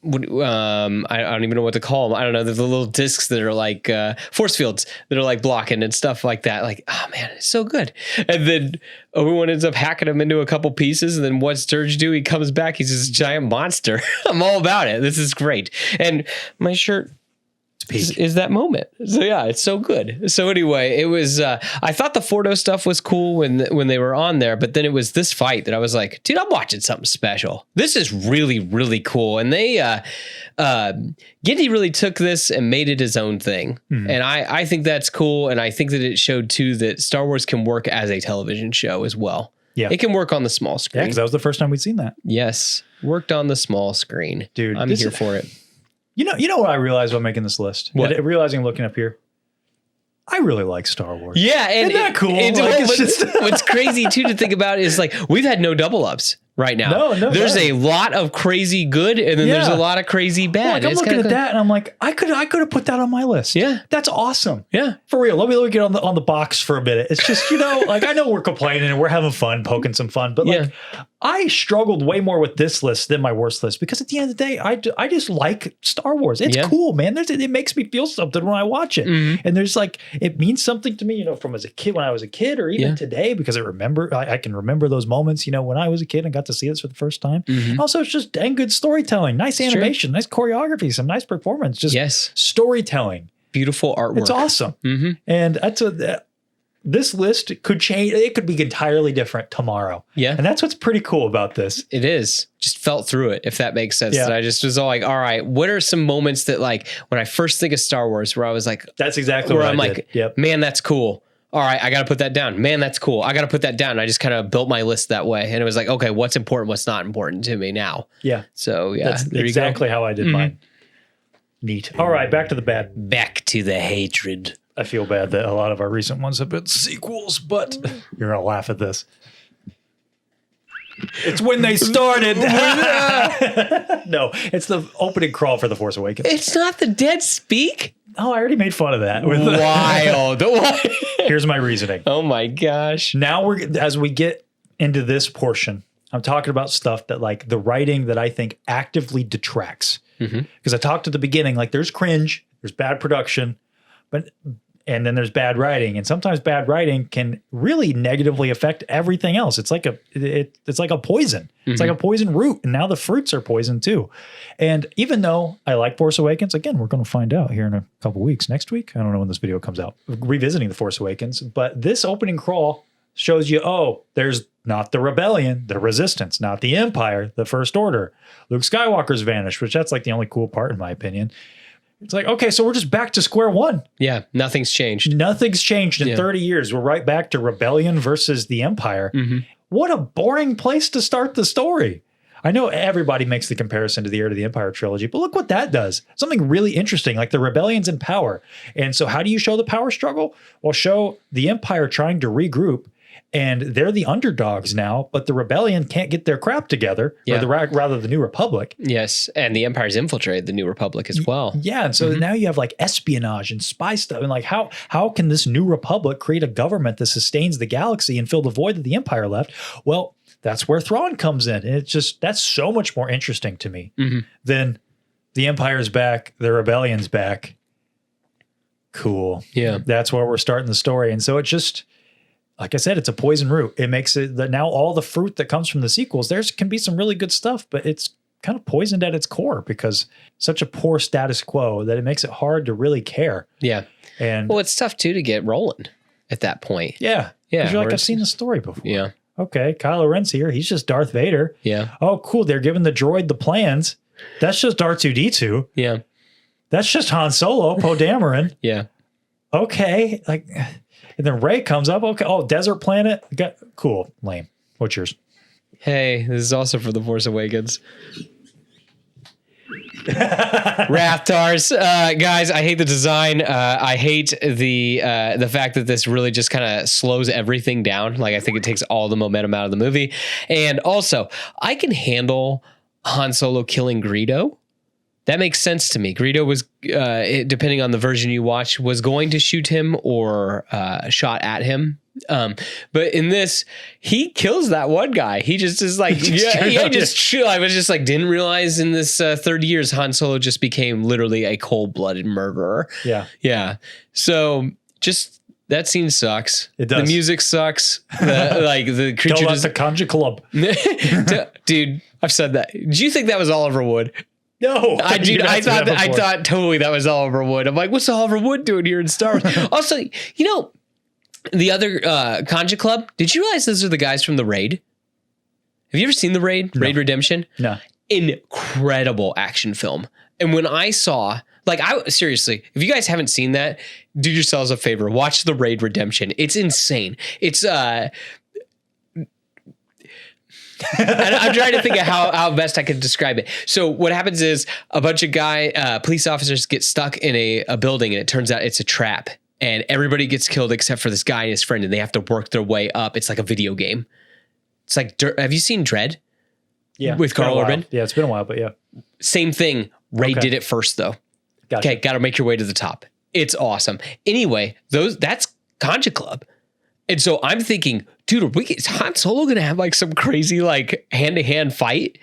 I don't even know what to call them. I don't know. There's the little discs that are like force fields that are like blocking and stuff like that. Like, oh man, it's so good. And then Obi-Wan ends up hacking him into a couple pieces. And then what's Sturge do? He comes back. He's this giant monster. I'm all about it. This is great. And my shirt is that moment. So yeah, it's so good. So anyway, it was, I thought the Fordo stuff was cool when they were on there, but then it was this fight that I was like, dude, I'm watching something special. This is really, really cool. And they, Giddy really took this and made it his own thing. Mm-hmm. And I think that's cool. And I think that it showed too that Star Wars can work as a television show as well. Yeah. It can work on the small screen. Yeah, because that was the first time we'd seen that. Yes. Worked on the small screen. Dude, I'm here for it. You know what I realized while making this list? What? Realizing looking up here, I really like Star Wars. Yeah, and isn't that cool? What's crazy too to think about is like we've had no double ups right now. No, there's a lot of crazy good, and then there's a lot of crazy bad. Well, I'm looking at that, and I'm like, I could have put that on my list. Yeah, that's awesome. Yeah, for real. Let me get on the box for a minute. It's just like I know we're complaining and we're having fun, poking some fun, but like I struggled way more with this list than my worst list because at the end of the day, I just like Star Wars. It's cool, man. It makes me feel something when I watch it, and there's like it means something to me, from as a kid when I was a kid, or even today because I can remember those moments, when I was a kid and got to see this for the first time. Mm-hmm. Also, it's just dang good storytelling, nice animation, nice choreography, some nice performance, just storytelling, beautiful artwork. It's awesome, and that's this list could change. It could be entirely different tomorrow. Yeah. And that's what's pretty cool about this. It is. Just felt through it, if that makes sense. Yeah. That I just was all like, all right, what are some moments that like when I first think of Star Wars where I was like, that's exactly where what I'm I like, did. Man, that's cool. All right, I got to put that down. Man, that's cool. I got to put that down. And I just kind of built my list that way. And it was like, okay, what's important, what's not important to me now? Yeah. So yeah. That's exactly how I did mine. Neat. All right, back to the bad. Back to the hatred. I feel bad that a lot of our recent ones have been sequels, but you're going to laugh at this. It's when they started. No, it's the opening crawl for The Force Awakens. It's not the dead speak? Oh, I already made fun of that. Wild. Here's my reasoning. Oh my gosh. Now as we get into this portion, I'm talking about stuff that like the writing that I think actively detracts. Because I talked at the beginning, like there's cringe, there's bad production, and then there's bad writing, and sometimes bad writing can really negatively affect everything else. It's like it's like a poison. It's like a poison root, and now the fruits are poison too. And even though I like Force Awakens, again, we're going to find out here in a couple weeks. Next week, I don't know when this video comes out. Revisiting the Force Awakens, but this opening crawl shows you, there's not the rebellion, the resistance, not the Empire, the First Order. Luke Skywalker's vanished, which that's like the only cool part in my opinion. It's like, okay, so we're just back to square one. Yeah, nothing's changed. Nothing's changed in 30 years. We're right back to rebellion versus the Empire. What a boring place to start the story. I know everybody makes the comparison to the Heir to the Empire trilogy, but look what that does. Something really interesting, like the rebellion's in power. And so how do you show the power struggle? Well, show the Empire trying to regroup, and they're the underdogs now, but the rebellion can't get their crap together, or rather the New Republic. Yes, and the Empire's infiltrated the New Republic as well. Yeah, and so now you have like espionage and spy stuff, and like how can this New Republic create a government that sustains the galaxy and fill the void that the Empire left? Well, that's where Thrawn comes in, and it's just that's so much more interesting to me than the Empire's back, the rebellion's back. Cool. Yeah, that's where we're starting the story, and so it just. Like I said, it's a poison root. It makes it that now all the fruit that comes from the sequels, there can be some really good stuff, but it's kind of poisoned at its core because such a poor status quo that it makes it hard to really care. Yeah. And well, it's tough too to get rolling at that point. Yeah. Yeah. You're like, I've seen the story before. Yeah. Okay. Kylo Ren's here. He's just Darth Vader. Yeah. Oh, cool. They're giving the droid the plans. That's just R2-D2. Yeah. That's just Han Solo, Poe Dameron. Yeah. Okay. Like... And then Rey comes up. Okay. Oh, desert planet. Cool. Lame. What's yours? Hey, this is also for The Force Awakens. Raftars. Guys, I hate the design. I hate the fact that this really just kind of slows everything down. Like, I think it takes all the momentum out of the movie. And also, I can handle Han Solo killing Greedo. That makes sense to me. Greedo was, depending on the version you watch, was going to shoot him or shot at him But in this, he kills that one guy. He just is like, just chill. I was just like, didn't realize in this 30 years, Han Solo just became literally a cold-blooded murderer. Yeah. Yeah. So just that scene sucks. It does. The music sucks. The creature Tell us the Conja Club. Dude, I've said that. Do you think that was Oliver Wood? No, I thought totally that was Oliver Wood. I'm like, what's Oliver Wood doing here in Star Wars? Also, the other Conja Club, did you realize those are the guys from The Raid? Have you ever seen The Raid? No. Raid Redemption? No. Incredible action film. And when I saw, seriously, if you guys haven't seen that, do yourselves a favor. Watch The Raid Redemption. It's insane. It's, I'm trying to think of how best I could describe it. So what happens is a bunch of police officers get stuck in a building, and it turns out it's a trap. And everybody gets killed except for this guy and his friend, and they have to work their way up. It's like a video game. It's like, have you seen Dredd? Yeah. With Carl Urban? Yeah, it's been a while, but yeah. Same thing. Ray did it first, though. Gotcha. Okay, got to make your way to the top. It's awesome. Anyway, that's Conja Club. And so I'm thinking, dude, is Han Solo going to have some crazy hand-to-hand fight?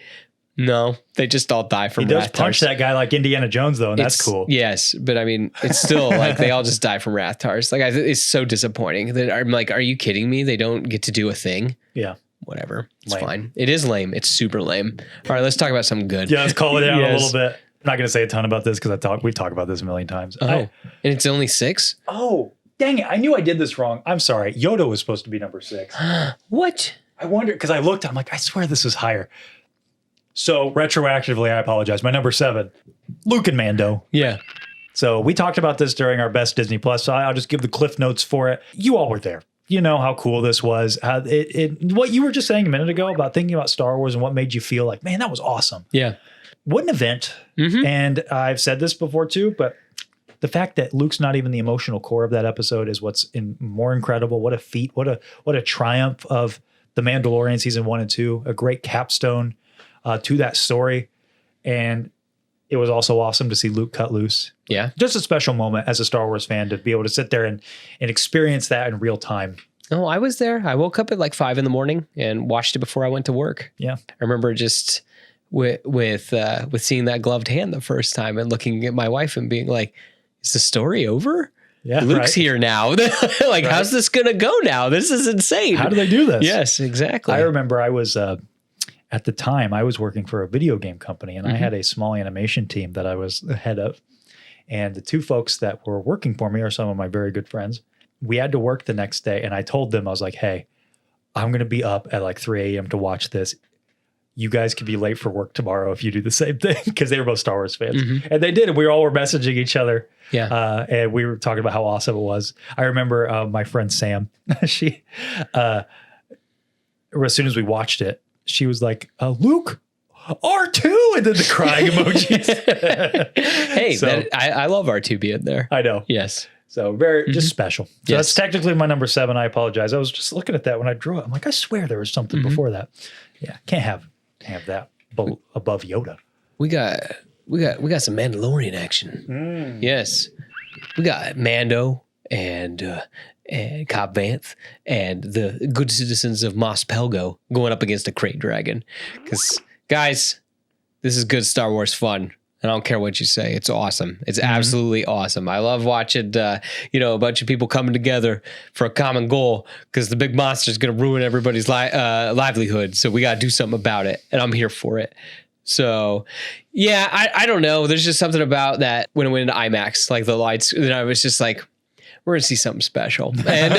No, they just all die from He does punch that guy like Indiana Jones, though, and that's cool. Yes, but I mean, it's still they all just die from Rathars. It's so disappointing that I'm like, are you kidding me? They don't get to do a thing? Yeah. Whatever. It's fine. It is lame. It's super lame. All right, let's talk about something good. Yeah, let's call it down a little bit. I'm not going to say a ton about this because we talk about this a million times. And it's only 6? Oh, dang it. I knew I did this wrong. I'm sorry. Yoda was supposed to be number 6. What? I wonder, because I looked, I'm like, I swear this is higher. So retroactively, I apologize. My number 7, Luke and Mando. Yeah. So we talked about this during our Best Disney Plus. So I'll just give the cliff notes for it. You all were there. You know how cool this was. What you were just saying a minute ago about thinking about Star Wars and what made you feel like, man, that was awesome. Yeah. What an event. Mm-hmm. And I've said this before too, but the fact that Luke's not even the emotional core of that episode is what's more incredible. What a feat. What a triumph of The Mandalorian season 1 and 2. A great capstone to that story. And it was also awesome to see Luke cut loose. Yeah. Just a special moment as a Star Wars fan to be able to sit there and experience that in real time. Oh, I was there. I woke up at 5 a.m. and watched it before I went to work. Yeah. I remember just with seeing that gloved hand the first time and looking at my wife and being like, is the story over? Yeah. Luke's here now. How's this going to go now? This is insane. How do they do this? Yes, exactly. I remember I was, at the time, I was working for a video game company, and I had a small animation team that I was the head of. And the 2 folks that were working for me are some of my very good friends. We had to work the next day, and I told them, I was like, hey, I'm going to be up at 3 a.m. to watch this. You guys could be late for work tomorrow if you do the same thing, because they were both Star Wars fans. Mm-hmm. And they did. And we all were messaging each other. Yeah. And we were talking about how awesome it was. I remember my friend Sam, she, as soon as we watched it, she was like, Luke, R2, and then the crying emojis. Hey, I love R2 being there. I know. Yes. So very just special. So that's technically my number 7. I apologize. I was just looking at that when I drew it. I'm like, I swear there was something before that. Yeah, can't have that above Yoda. We got some Mandalorian action. Yes, we got Mando and Cobb Vanth and the good citizens of Mos Pelgo going up against a Krayt Dragon. Because guys, this is good Star Wars fun. And I don't care what you say. It's awesome. It's absolutely awesome. I love watching, a bunch of people coming together for a common goal, because the big monster is going to ruin everybody's livelihood. So we got to do something about it. And I'm here for it. So, yeah, I don't know. There's just something about that when it went into IMAX, like the lights, and I was just like, we're going to see something special. And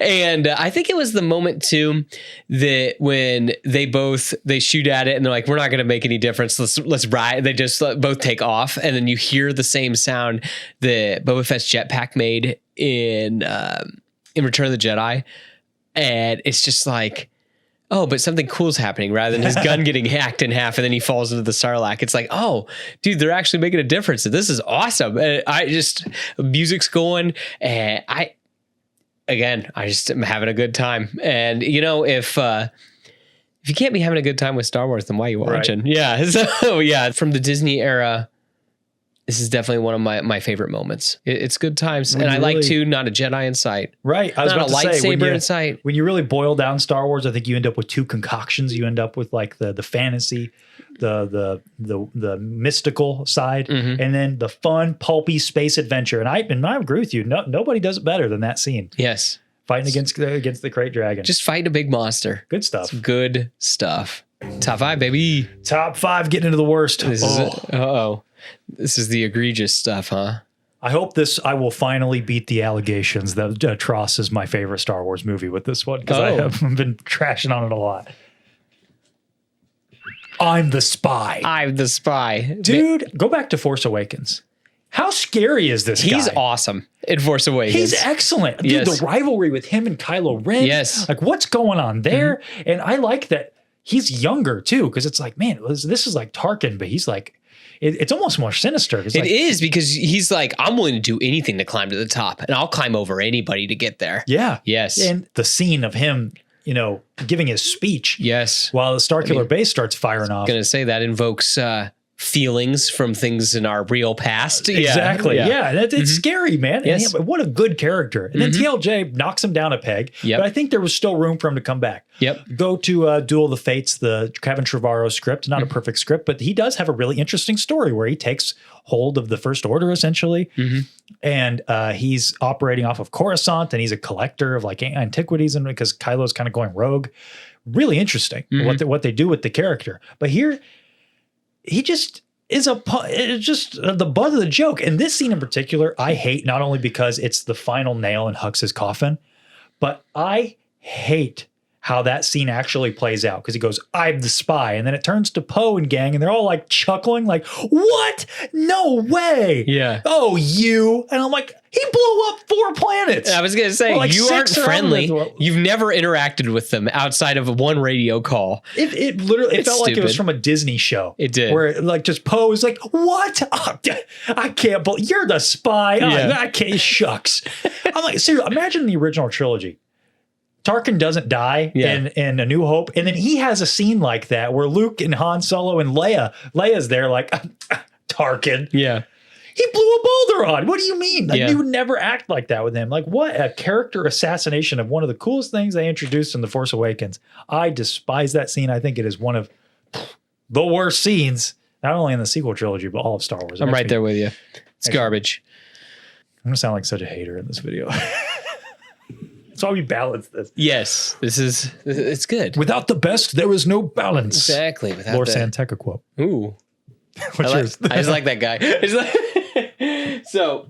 and I think it was the moment too that when they shoot at it and they're like, we're not going to make any difference. Let's ride. They just both take off. And then you hear the same sound that Boba Fett's jetpack made in Return of the Jedi. And it's just like, oh, but something cool's happening rather than his gun getting hacked in half and then he falls into the Sarlacc. It's like, oh, dude, they're actually making a difference. This is awesome. And music's going, and I just am having a good time. And if you can't be having a good time with Star Wars, then why are you watching? Right. Yeah. So yeah, from the Disney era, This is definitely one of my favorite moments. It's good times. And I like too, not a Jedi in sight. Right. I was not about a to say, lightsaber in sight. When you really boil down Star Wars, I think you end up with two concoctions. You end up with like the fantasy, the mystical side, and then the fun, pulpy space adventure. And I agree with you. Nobody does it better than that scene. Yes. Fighting against the Krayt Dragon. Just fighting a big monster. Good stuff. It's good stuff. Top 5, baby. Top 5, getting into the worst. This is the egregious stuff, huh? I hope I will finally beat the allegations that Tross is my favorite Star Wars movie with this one, because I have been trashing on it a lot. I'm the spy. I'm the spy. Dude, go back to Force Awakens. How scary is this guy? He's awesome in Force Awakens. He's excellent. Dude, the rivalry with him and Kylo Ren. Yes. Like, what's going on there? And I like that he's younger, too, because it's like, man, this is like Tarkin, but he's like, it's almost more sinister. It is, because he's like, I'm willing to do anything to climb to the top, and I'll climb over anybody to get there. Yeah. Yes. And the scene of him, giving his speech. Yes. While the Starkiller Base starts firing off. I'm going to say that invokes feelings from things in our real past. Exactly. Yeah. It's scary, man. Yes. And what a good character. And then TLJ knocks him down a peg. Yep. But I think there was still room for him to come back. Yep. Go to Duel of the Fates, the Kevin Trevorrow script. Not a perfect script, but he does have a really interesting story where he takes hold of the First Order, essentially. And he's operating off of Coruscant, and he's a collector of like antiquities, and because Kylo's kind of going rogue. Really interesting what they do with the character. But here, he just is just the butt of the joke. And this scene in particular, I hate, not only because it's the final nail in Hux's coffin, but I hate how that scene actually plays out, because he goes, I'm the spy. And then it turns to Poe and gang, and they're all like chuckling, like, what? No way. Yeah. Oh, you. And I'm like, he blew up 4 planets. I was going to say, like, you aren't friendly. You've never interacted with them outside of one radio call. It literally felt like it was from a Disney show. It did. Where like just Poe is like, what? Oh, I can't believe you're the spy. I can't. Shucks. I'm like, seriously, imagine the original trilogy. Tarkin doesn't die in A New Hope. And then he has a scene like that where Luke and Han Solo and Leia's there like, Tarkin. Yeah. He blew a boulder on. What do you mean? Like, you would never act like that with him. Like, what a character assassination of one of the coolest things they introduced in The Force Awakens. I despise that scene. I think it is one of the worst scenes, not only in the sequel trilogy, but all of Star Wars. I'm right there with you. It's garbage. I'm going to sound like such a hater in this video. That's why we balance this. Yes, it's good. Without the best, there is no balance. Exactly. Without Lord Santeca quote. Ooh. What's yours? I just like that guy. So,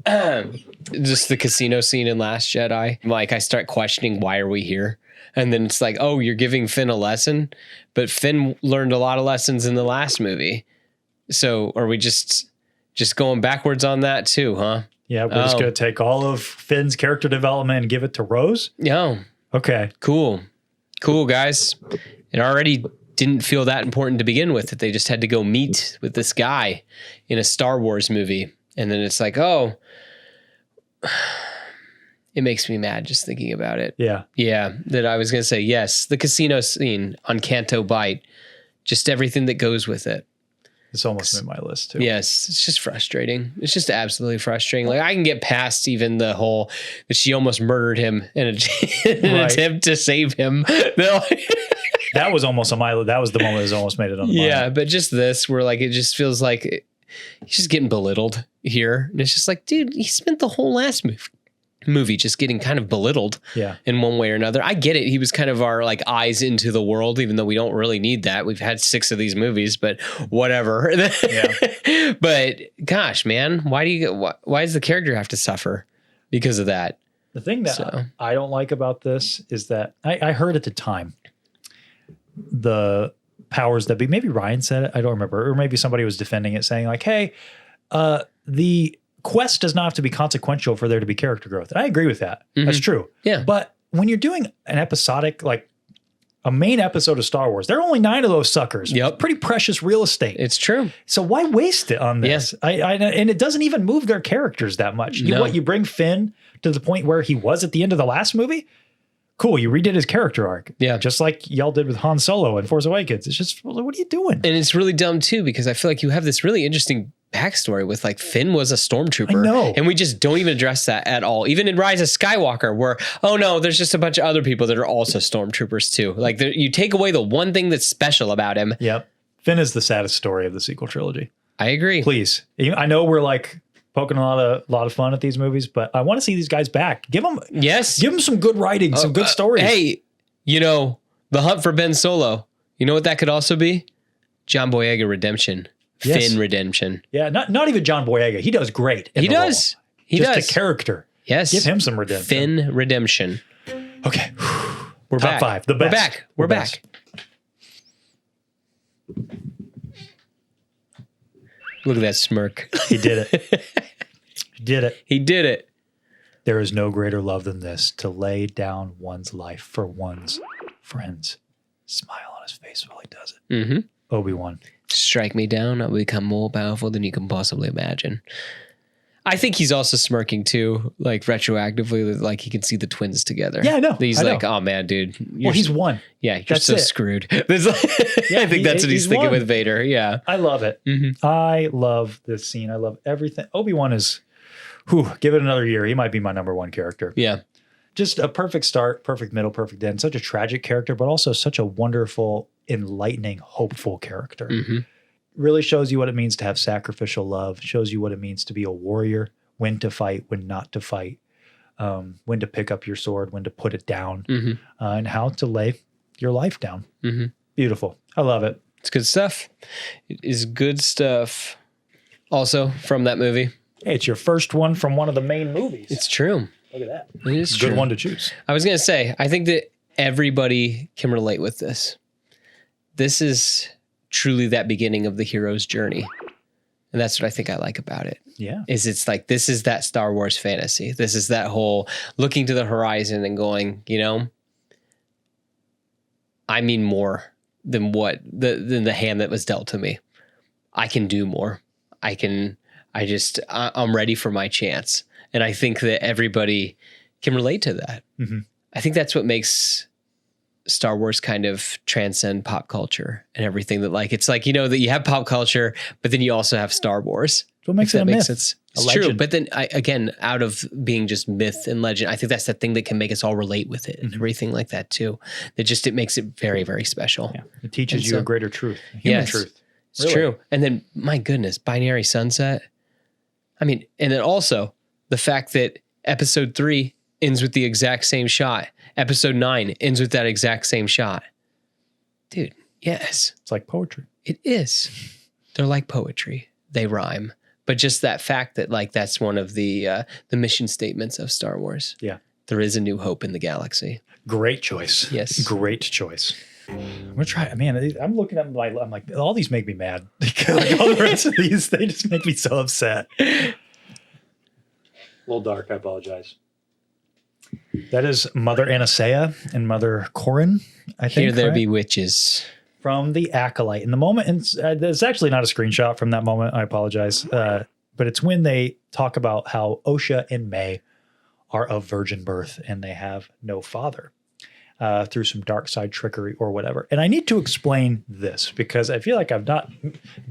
just the casino scene in Last Jedi. Like, I start questioning, why are we here? And then it's like, oh, you're giving Finn a lesson? But Finn learned a lot of lessons in the last movie. So, are we just going backwards on that too, huh? Yeah, we're just going to take all of Finn's character development and give it to Rose? Yeah. Okay. Cool, guys. It already didn't feel that important to begin with, that they just had to go meet with this guy in a Star Wars movie. And then it's like, oh, it makes me mad just thinking about it. Yeah. Yeah. That I was going to say, yes, the casino scene on Canto Bight, just everything that goes with it. It's almost in my list too. Yes. It's just frustrating. It's just absolutely frustrating. Like, I can get past even the whole that she almost murdered him in an attempt to save him. That was almost on my list. That was the moment that almost made it on the Yeah, mind. but just this, where like, it just feels like he's just getting belittled here. And it's just like, dude, he spent the whole last movie just getting kind of belittled in one way or another. I get it. He was kind of our like eyes into the world, even though we don't really need that. We've had 6 of these movies, but whatever. Yeah. But gosh, man, why does the character have to suffer because of that? The thing that I don't like about this is that I heard at the time the powers that be, maybe Ryan said it, I don't remember, or maybe somebody was defending it, saying like, hey, the quest does not have to be consequential for there to be character growth. And I agree with that. That's true. Yeah. But when you're doing an episodic, like a main episode of Star Wars, there are only 9 of those suckers. Yep. Pretty precious real estate. It's true. So why waste it on this? Yes. And it doesn't even move their characters that much. You bring Finn to the point where he was at the end of the last movie? Cool, you redid his character arc. Yeah. Just like y'all did with Han Solo and Force Awakens. It's just, what are you doing? And it's really dumb too, because I feel like you have this really interesting backstory with like Finn was a stormtrooper. I know. And we just don't even address that at all. Even in Rise of Skywalker, where, oh no, there's just a bunch of other people that are also stormtroopers too. Like you take away the one thing that's special about him. Yep. Finn is the saddest story of the sequel trilogy. I agree. Please. I know we're like poking a lot of fun at these movies, but I want to see these guys back. Give them some good writing, some good stories. Hey, The Hunt for Ben Solo. You know what that could also be? John Boyega redemption. Yes. Finn redemption. Yeah, not even John Boyega. He does great. He does. He does. Just a character. Yes. Give him some redemption. Finn redemption. Okay. We're Top back. 5. The best. We're back. We're back. Look at that smirk. He did it. He did it. He did it. There is no greater love than this, to lay down one's life for one's friends. Smile on his face while he does it. Mm-hmm. Obi-Wan. Strike me down, I'll become more powerful than you can possibly imagine. I think he's also smirking too, like retroactively, like he can see the twins together. Yeah, I know. He's like, oh man, dude. He's one. Yeah, you're so screwed. I think that's what he's thinking with Vader. Yeah. I love it. Mm-hmm. I love this scene. I love everything. Obi-Wan is, give it another year. He might be my number one character. Yeah. Just a perfect start, perfect middle, perfect end. Such a tragic character, but also such a wonderful, enlightening, hopeful character. Mm-hmm. Really shows you what it means to have sacrificial love, shows you what it means to be a warrior, when to fight, when not to fight, when to pick up your sword, when to put it down, and how to lay your life down. Mm-hmm. Beautiful. I love it. It's good stuff. It is good stuff. Also from that movie. Hey, it's your first one from one of the main movies. It's true. Look at that. It is true. Good one to choose. I was going to say, I think that everybody can relate with this. This is truly that beginning of the hero's journey. And that's what I think I like about it. Yeah. It's like, this is that Star Wars fantasy. This is that whole looking to the horizon and going, I mean more than than the hand that was dealt to me. I can do more. I'm ready for my chance. And I think that everybody can relate to that. Mm-hmm. I think that's what makes Star Wars kind of transcend pop culture and everything that it's that you have pop culture, but then you also have Star Wars. What makes it a myth? It's true. But then again, out of being just myth and legend, I think that's the thing that can make us all relate with it and everything like that too. It makes it very, very special. Yeah. It teaches you a greater truth, human truth. It's true. And then my goodness, Binary Sunset. I mean, and then also the fact that episode 3 ends with the exact same shot. Episode 9 ends with that exact same shot. Dude, yes. It's like poetry. It is. They're like poetry. They rhyme. But just that fact that that's one of the mission statements of Star Wars. Yeah. There is a new hope in the galaxy. Great choice. Yes. Great choice. I'm gonna try. Man, I'm looking at them I'm like, all these make me mad. Because all the rest of these, they just make me so upset. A little dark. I apologize. That is Mother Anastasia and Mother Corrin, I think. Here there be witches. From the Acolyte. In the moment, and it's actually not a screenshot from that moment. I apologize. But it's when they talk about how Osha and May are of virgin birth and they have no father through some dark side trickery or whatever. And I need to explain this because I feel like I've not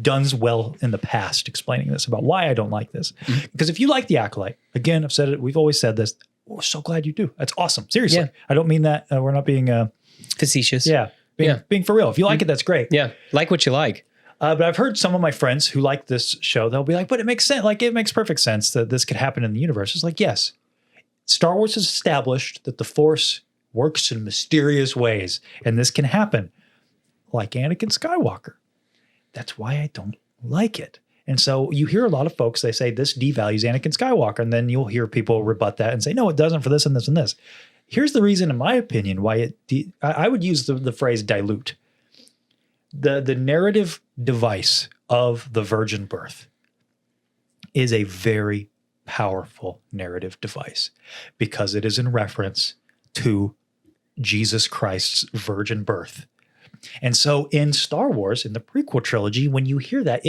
done well in the past explaining this about why I don't like this. Mm-hmm. Because if you like the Acolyte, again, I've said it, we've always said this, we're so glad you do. That's awesome. Seriously. Yeah. I don't mean that. We're not being facetious. Yeah. Being for real. If you like it, that's great. Yeah. Like what you like. But I've heard some of my friends who like this show, they'll be like, but it makes sense. Like, it makes perfect sense that this could happen in the universe. It's like, yes, Star Wars has established that the Force works in mysterious ways, and this can happen like Anakin Skywalker. That's why I don't like it. And so you hear a lot of folks, they say this devalues Anakin Skywalker, and then you'll hear people rebut that and say, no, it doesn't for this and this and this. Here's the reason, in my opinion, why I would use the phrase dilute. The narrative device of the virgin birth is a very powerful narrative device because it is in reference to Jesus Christ's virgin birth. And so in Star Wars, in the prequel trilogy, when you hear that,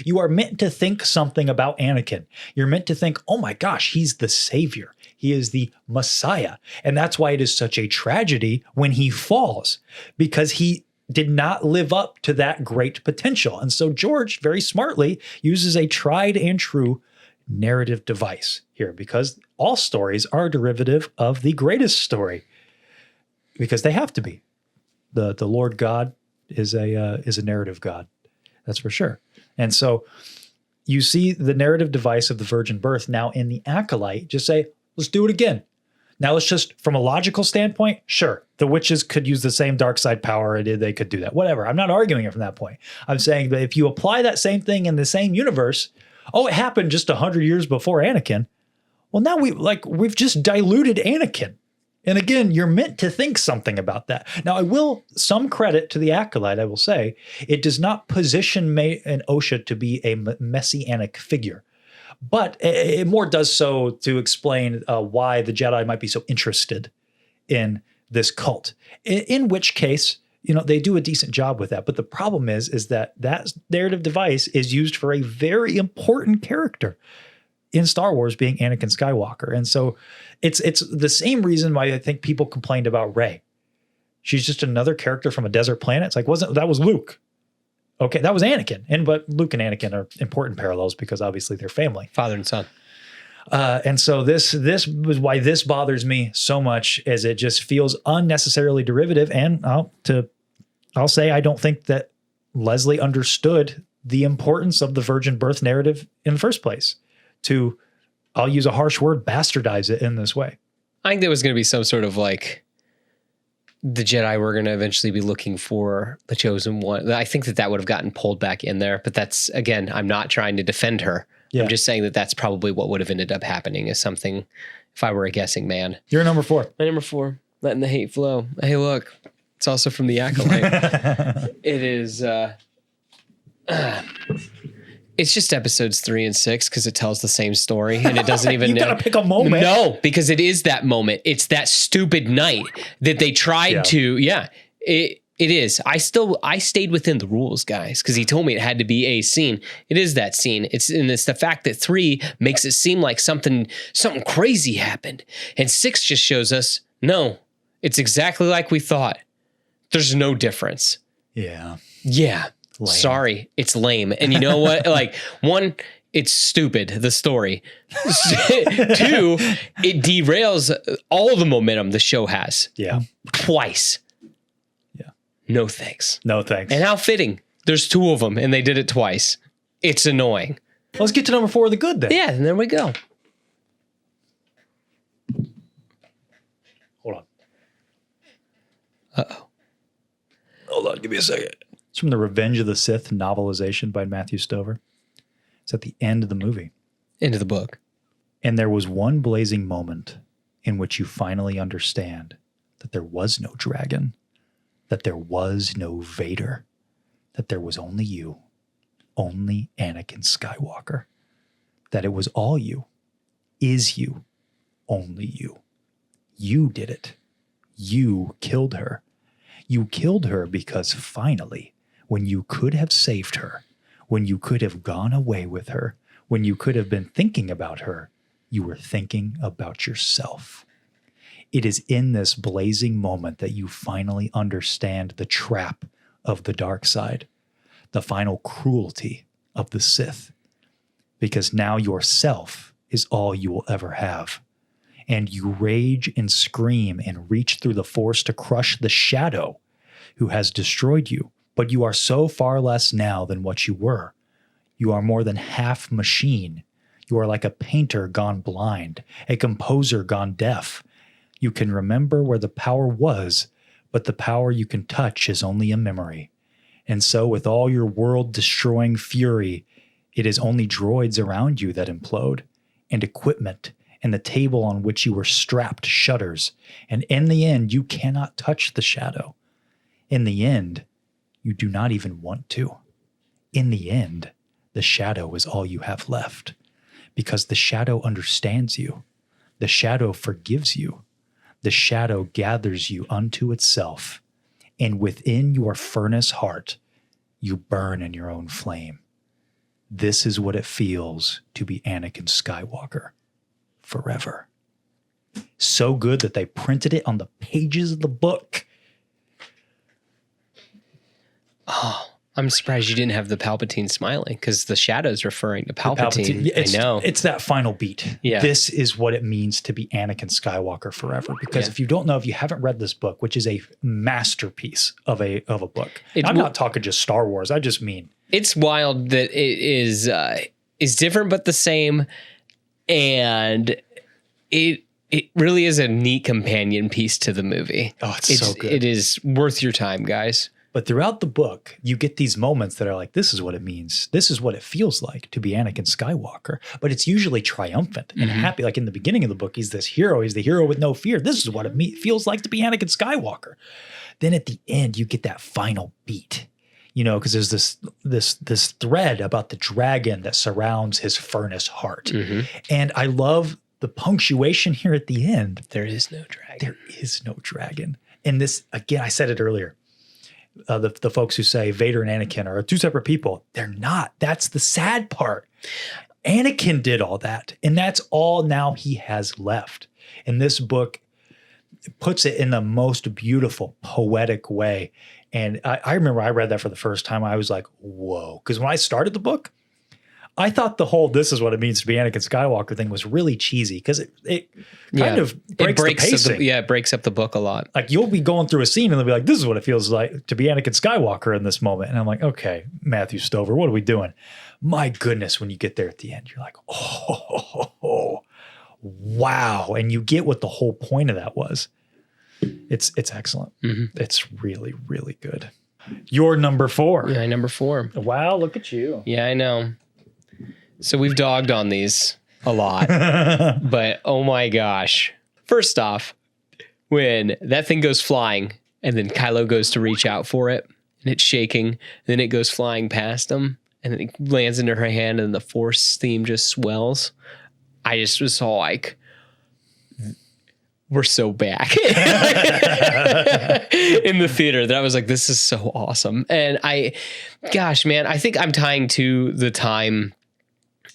you are meant to think something about Anakin. You're meant to think, oh my gosh, he's the savior. He is the Messiah. And that's why it is such a tragedy when he falls, because he did not live up to that great potential. And so George very smartly uses a tried and true narrative device here, because all stories are a derivative of the greatest story, because they have to be. The Lord God is a narrative God. That's for sure. And so you see the narrative device of the virgin birth now in the Acolyte. Just say, let's do it again. Now let's just, from a logical standpoint, sure, the witches could use the same dark side power. They could do that, whatever. I'm not arguing it from that point. I'm saying that if you apply that same thing in the same universe, it happened just 100 years before Anakin. Well, now we've just diluted Anakin. And again, you're meant to think something about that. Now, I will, some credit to the Acolyte, I will say, it does not position May and Osha to be a messianic figure. But it more does so to explain why the Jedi might be so interested in this cult. In which case, they do a decent job with that. But the problem is that narrative device is used for a very important character in Star Wars, being Anakin Skywalker. And so it's the same reason why I think people complained about Rey. She's just another character from a desert planet. It's like, that was Luke. Okay, that was Anakin. But Luke and Anakin are important parallels because obviously they're family. Father and son. And so this was why this bothers me so much, as it just feels unnecessarily derivative. And I'll say I don't think that Leslie understood the importance of the virgin birth narrative in the first place, to, I'll use a harsh word, bastardize it in this way. I think there was going to be some sort of the Jedi were going to eventually be looking for the chosen one. I think that would have gotten pulled back in there, but that's, again, I'm not trying to defend her. Yeah. I'm just saying that that's probably what would have ended up happening, as something, if I were a guessing man. You're number 4. My number 4, letting the hate flow. Hey, look, it's also from the Acolyte. It is, it's just episodes 3 and 6, because it tells the same story, and it doesn't even. You gotta pick a moment. No, because it is that moment. It's that stupid night that they tried to. Yeah, it is. I stayed within the rules, guys, because he told me it had to be a scene. It is that scene. It's the fact that 3 makes it seem like something crazy happened, and 6 just shows us no, it's exactly like we thought. There's no difference. Yeah. Yeah. Lame. Sorry, it's lame. And you know what? 1, it's stupid, the story. 2, it derails all the momentum the show has. Yeah. Twice. Yeah. No thanks. No thanks. And how fitting. There's 2 of them, and they did it twice. It's annoying. Let's get to number 4, the good then. Yeah, and there we go. Hold on. Uh-oh. Hold on, give me a second. It's from the Revenge of the Sith novelization by Matthew Stover. It's at the end of the movie. End of the book. And there was one blazing moment in which you finally understand that there was no dragon, that there was no Vader, that there was only you, only Anakin Skywalker, that it was all you, is you, only you. You did it. You killed her. You killed her because finally, when you could have saved her, when you could have gone away with her, when you could have been thinking about her, you were thinking about yourself. It is in this blazing moment that you finally understand the trap of the dark side, the final cruelty of the Sith, because now yourself is all you will ever have. And you rage and scream and reach through the Force to crush the shadow who has destroyed you. But you are so far less now than what you were. You are more than half machine. You are like a painter gone blind, a composer gone deaf. You can remember where the power was, but the power you can touch is only a memory. And so with all your world-destroying fury, it is only droids around you that implode, and equipment, and the table on which you were strapped shudders. And in the end, you cannot touch the shadow. In the end, you do not even want to. In the end, the shadow is all you have left, because the shadow understands you. The shadow forgives you. The shadow gathers you unto itself, and within your furnace heart, you burn in your own flame. This is what it feels to be Anakin Skywalker forever. So good that they printed it on the pages of the book. I'm surprised you didn't have the Palpatine smiling, because the shadow's referring to Palpatine. I know. It's that final beat. Yeah. This is what it means to be Anakin Skywalker forever. Because if you don't know, if you haven't read this book, which is a masterpiece of a book. I'm not talking just Star Wars. I just mean. It's wild that it is different but the same. And it really is a neat companion piece to the movie. Oh, it's so good. It is worth your time, guys. But throughout the book, you get these moments that are like, this is what it means. This is what it feels like to be Anakin Skywalker. But it's usually triumphant and happy. Like in the beginning of the book, he's this hero. He's the hero with no fear. This is what it feels like to be Anakin Skywalker. Then at the end, you get that final beat. You know, because there's this thread about the dragon that surrounds his furnace heart. And I love the punctuation here at the end. There is no dragon. There is no dragon. And this, again, I said it earlier. The folks who say Vader and Anakin are two separate people, they're not. That's the sad part. Anakin did all that, and that's all now he has left. And this book puts it in the most beautiful, poetic way. And I remember I read that for the first time. I was like, whoa. Because when I started the book, I thought the whole "this is what it means to be Anakin Skywalker" thing was really cheesy because it kind of breaks the pacing. It breaks up the book a lot. Like you'll be going through a scene and they'll be like, "This is what it feels like to be Anakin Skywalker in this moment," and I'm like, "Okay, Matthew Stover, what are we doing?" My goodness, when you get there at the end, you're like, "Oh, wow!" And you get what the whole point of that was. It's excellent. It's really, really good. Your number 4. Yeah, number 4. Wow, look at you. Yeah, I know. So we've dogged on these a lot, but oh my gosh. First off, when that thing goes flying and then Kylo goes to reach out for it and it's shaking, and then it goes flying past him and then it lands into her hand and the Force theme just swells. I just was all like, we're so back in the theater that I was like, this is so awesome. And gosh, man, I think I'm tying to the time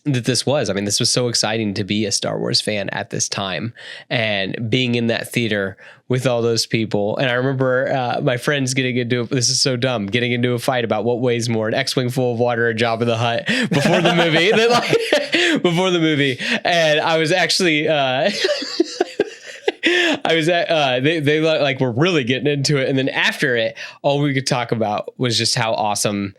that this was. I mean, this was so exciting to be a Star Wars fan at this time and being in that theater with all those people. And I remember my friends getting into a fight about what weighs more, an X-Wing full of water or Jabba the Hutt before the movie. Before the movie. And I was actually... they like were really getting into it. And then after it, all we could talk about was just how awesome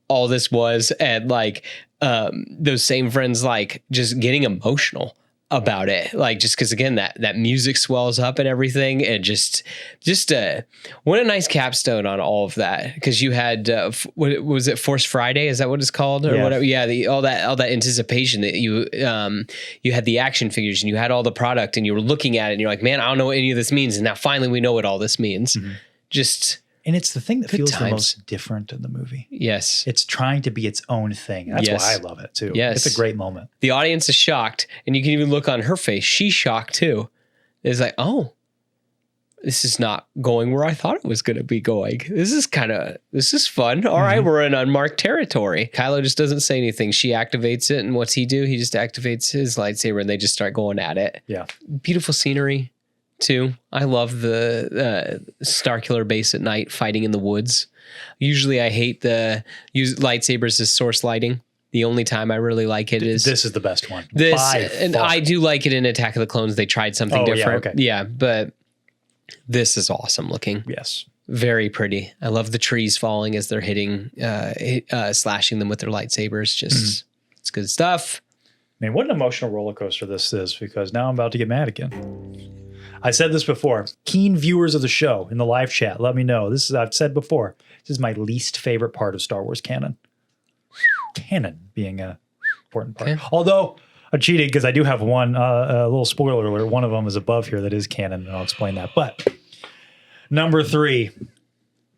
all this was. And like, those same friends, like just getting emotional about it. Like, just cause again, that music swells up and everything. And just what a nice capstone on all of that. Cause you had, what was it? Force Friday? Is that what it's called or whatever? Yeah. All that anticipation that you had the action figures and you had all the product and you were looking at it and you're like, man, I don't know what any of this means. And now finally we know what all this means. And it's the thing that feels the most different in the movie. Yes. It's trying to be its own thing. That's why I love it too. Yes. It's a great moment. The audience is shocked and you can even look on her face. She's shocked too. It's like, oh, this is not going where I thought it was going to be going. This is fun. All right, we're in unmarked territory. Kylo just doesn't say anything. She activates it. And what's he do? He just activates his lightsaber and they just start going at it. Yeah. Beautiful scenery. Too. I love the Starkiller base at night fighting in the woods. Usually I hate use lightsabers as source lighting. The only time I really like it is... This is the best one. And I do like it in Attack of the Clones. They tried something different. Yeah, but this is awesome looking. Yes. Very pretty. I love the trees falling as they're hitting, slashing them with their lightsabers. Just, it's good stuff. Man, what an emotional roller coaster this is, because now I'm about to get mad again. I said this before. Keen viewers of the show in the live chat, let me know. I've said before, this is my least favorite part of Star Wars canon. Canon being an important part. Okay. Although I cheated because I do have one, a little spoiler alert. One of them is above here that is canon, and I'll explain that. But number 3,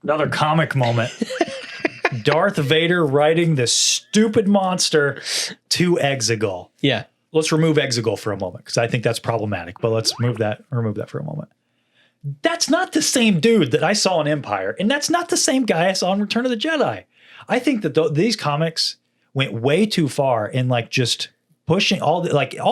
another comic moment. Darth Vader riding this stupid monster to Exegol. Yeah. Let's remove Exegol for a moment because I think that's problematic, but let's remove that for a moment. That's not the same dude that I saw in Empire, and that's not the same guy I saw in Return of the Jedi. I think that these comics went way too far in like just pushing all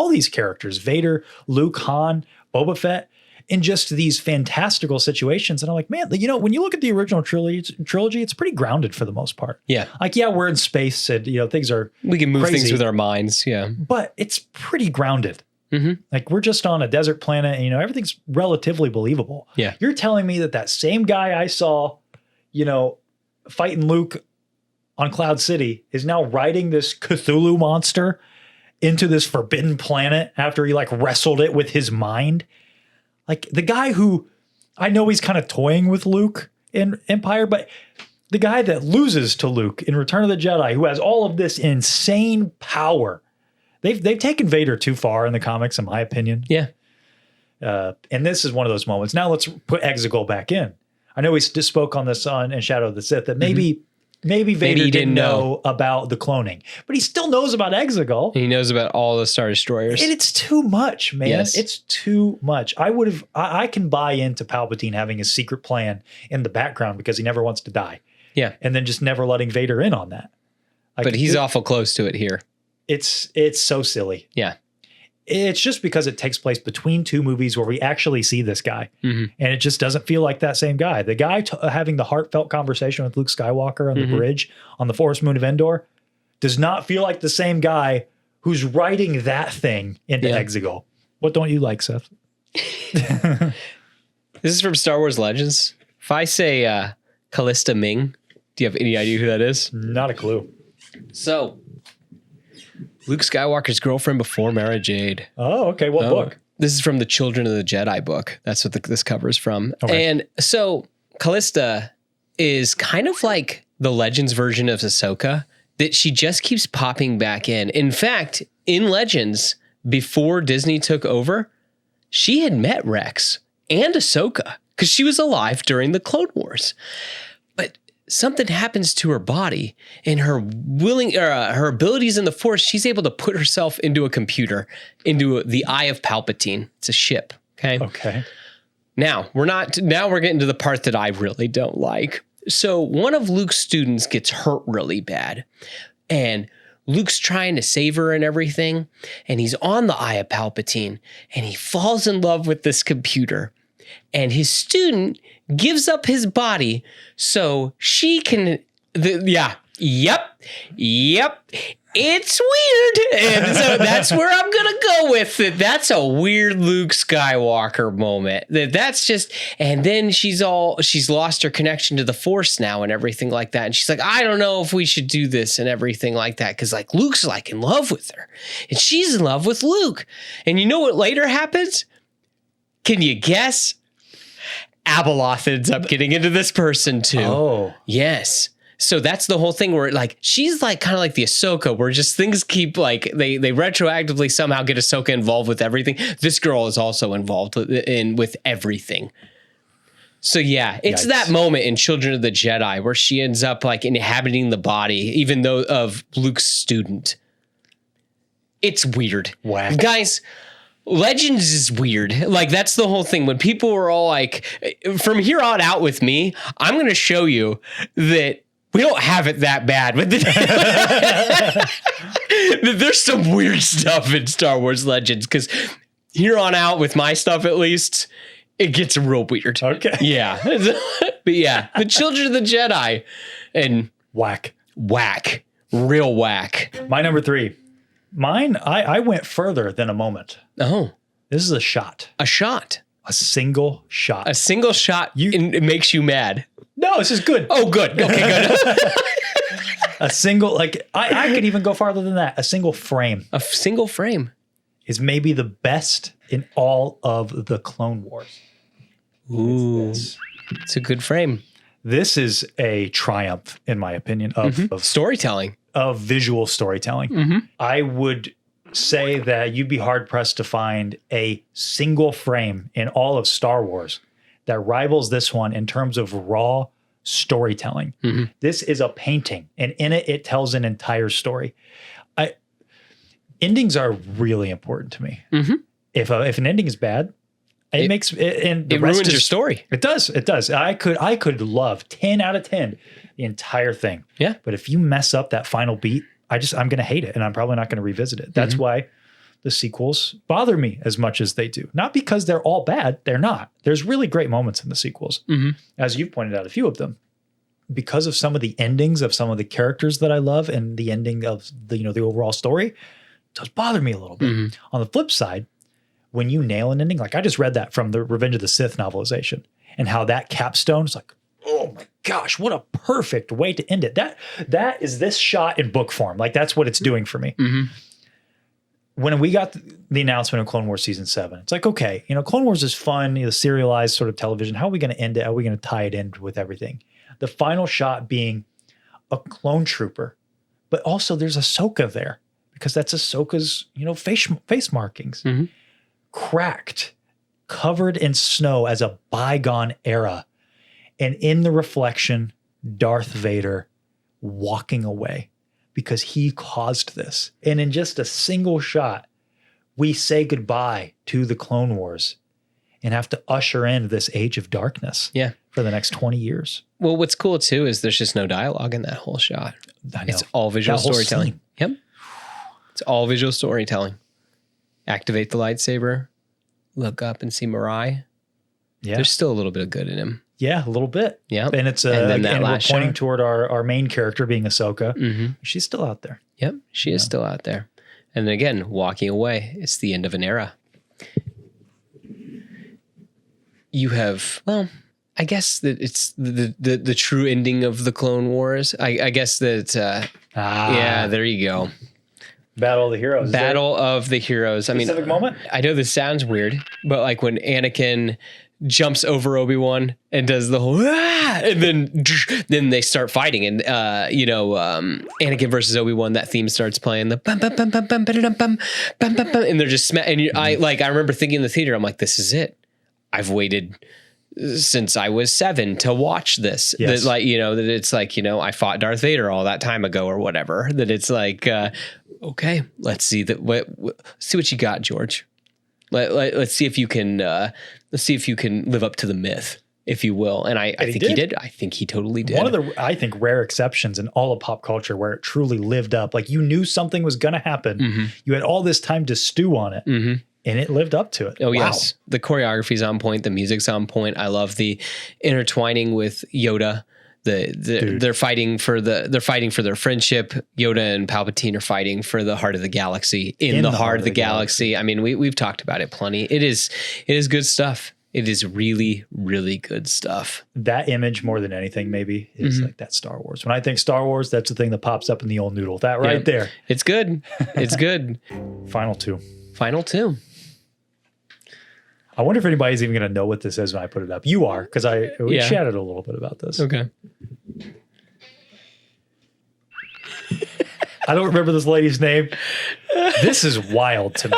these characters, Vader, Luke, Han, Boba Fett, in just these fantastical situations. And I'm like, man, you know, when you look at the original trilogy, it's pretty grounded for the most part. Yeah. Like, yeah, we're in space and, you know, things are We can move crazy, things with our minds. Yeah. but it's pretty grounded. Mm-hmm. Like, we're just on a desert planet and, you know, everything's relatively believable. Yeah. You're telling me that same guy I saw, you know, fighting Luke on Cloud City is now riding this Cthulhu monster into this forbidden planet after he like wrestled it with his mind. Like, the guy who, I know he's kind of toying with Luke in Empire, but the guy that loses to Luke in Return of the Jedi, who has all of this insane power, they've taken Vader too far in the comics, in my opinion. Yeah. And this is one of those moments. Now let's put Exegol back in. I know we just spoke on this on in Shadow of the Sith that maybe Vader didn't know about the cloning, but he still knows about Exegol. He knows about all the Star Destroyers. And it's too much, man. Yes. It's too much. I can buy into Palpatine having his secret plan in the background because he never wants to die. Yeah. And then just never letting Vader in on that. Like, but he's awful close to it here. It's so silly. Yeah. It's just because it takes place between two movies where we actually see this guy. Mm-hmm. And it just doesn't feel like that same guy. The guy having the heartfelt conversation with Luke Skywalker on the bridge on the forest moon of Endor does not feel like the same guy who's writing that thing into Exegol. What don't you like, Seth? This is from Star Wars Legends. If I say Callista Ming, do you have any idea who that is? Not a clue. So, Luke Skywalker's girlfriend before Mara Jade. Oh, okay. What book? This is from the Children of the Jedi book. That's what this cover is from. Okay. And so Callista is kind of like the Legends version of Ahsoka, that she just keeps popping back in. In fact, in Legends, before Disney took over, she had met Rex and Ahsoka because she was alive during the Clone Wars. But something happens to her body and her abilities in the Force. She's able to put herself into a computer, into the Eye of Palpatine. It's a ship. Okay. Now we're getting to the part that I really don't like. So one of Luke's students gets hurt really bad and Luke's trying to save her and everything. And he's on the Eye of Palpatine and he falls in love with this computer. And his student gives up his body so she can, it's weird. And so that's where I'm going to go with it. That's a weird Luke Skywalker moment. That's just, and then she's lost her connection to the Force now and everything like that. And she's like, I don't know if we should do this and everything like that. Cause like Luke's like in love with her and she's in love with Luke. And you know what later happens? Can you guess? Abeloth ends up getting into this person too. Oh. Yes. So that's the whole thing where like, she's like kind of like the Ahsoka where just things keep like, they retroactively somehow get Ahsoka involved with everything. This girl is also involved with everything. So yeah, it's that moment in Children of the Jedi where she ends up like inhabiting the body, even though of Luke's student. It's weird. Whack. Guys, Legends is weird. Like, that's the whole thing. When people were all like, from here on out with me, I'm going to show you that we don't have it that bad. But there's some weird stuff in Star Wars Legends. Because here on out with my stuff, at least, it gets real weird. Okay. Yeah. But yeah, the Children of the Jedi and Whack. Real whack. My number 3. Mine, I went further than a moment. Oh. This is a shot. A shot. A single shot. A single shot it makes you mad. No, this is good. Oh, good. Okay, good. A single, like, I could even go farther than that. A single frame. A single frame. Is maybe the best in all of the Clone Wars. Ooh. It's a good frame. This is a triumph, in my opinion, of storytelling. Of visual storytelling. Mm-hmm. I would say that you'd be hard pressed to find a single frame in all of Star Wars that rivals this one in terms of raw storytelling. Mm-hmm. This is a painting, and in it, it tells an entire story. Endings are really important to me. Mm-hmm. If an ending is bad, it makes it, and the it rest ruins is, your story. It does. I could love 10 out of 10 the entire thing. Yeah. But if you mess up that final beat, I'm going to hate it, and I'm probably not going to revisit it. That's why the sequels bother me as much as they do. Not because they're all bad. They're not. There's really great moments in the sequels, as you've pointed out a few of them. Because of some of the endings of some of the characters that I love and the ending of the overall story, it does bother me a little bit. On the flip side, when you nail an ending, like I just read that from the Revenge of the Sith novelization, and how that capstone is like, oh my gosh, what a perfect way to end it. That is this shot in book form. Like that's what it's doing for me. When we got the announcement of Clone Wars Season 7, it's like, okay, Clone Wars is fun, the serialized sort of television. How are we going to end it? How are we going to tie it in with everything? The final shot being a clone trooper, but also there's Ahsoka there because that's Ahsoka's, face markings. Cracked, covered in snow as a bygone era. And in the reflection, Darth Vader walking away because he caused this. And in just a single shot, we say goodbye to the Clone Wars and have to usher in this age of darkness for the next 20 years. Well, what's cool too is there's just no dialogue in that whole shot. It's all visual storytelling. Yep. It's all visual storytelling. Activate the lightsaber, look up and see Mirai. Yeah. There's still a little bit of good in him. Yeah, a little bit. Yeah. And it's and we're pointing toward our main character being Ahsoka. She's still out there. Yep. She is still out there. And then again, walking away, it's the end of an era. You have, well, I guess that it's the true ending of the Clone Wars. I guess that, yeah, there you go. Battle of the Heroes. Battle of the Heroes. I mean, specific moment? I know this sounds weird, but like when Anakin jumps over Obi-Wan and does the whole, and then they start fighting, and Anakin versus Obi-Wan, that theme starts playing, the bum bum bum bum bum bum bum bum bum, and they're just I remember thinking in the theater, I'm like, this is it. I've waited since I was 7 to watch this. Yes. That it's like, I fought Darth Vader all that time ago or whatever. That it's like, okay, let's see see what you got, George. Let's see if you can live up to the myth, if you will. And I think he did. I think he totally did. One of the, I think, rare exceptions in all of pop culture where it truly lived up. Like you knew something was going to happen. You had all this time to stew on it. And it lived up to it. Oh, wow. Yes. The choreography's on point. The music's on point. I love the intertwining with Yoda. They're fighting for their friendship. Yoda and Palpatine are fighting for the heart of the galaxy in the heart of the galaxy. I mean, we've talked about it plenty. It is good stuff. It is really, really good stuff. That image, more than anything, maybe is like that Star Wars. When I think Star Wars, that's the thing that pops up in the old noodle. That right there. It's good. It's good. Final two. I wonder if anybody's even going to know what this is when I put it up. You are, because we chatted a little bit about this. Okay. I don't remember this lady's name. This is wild to me.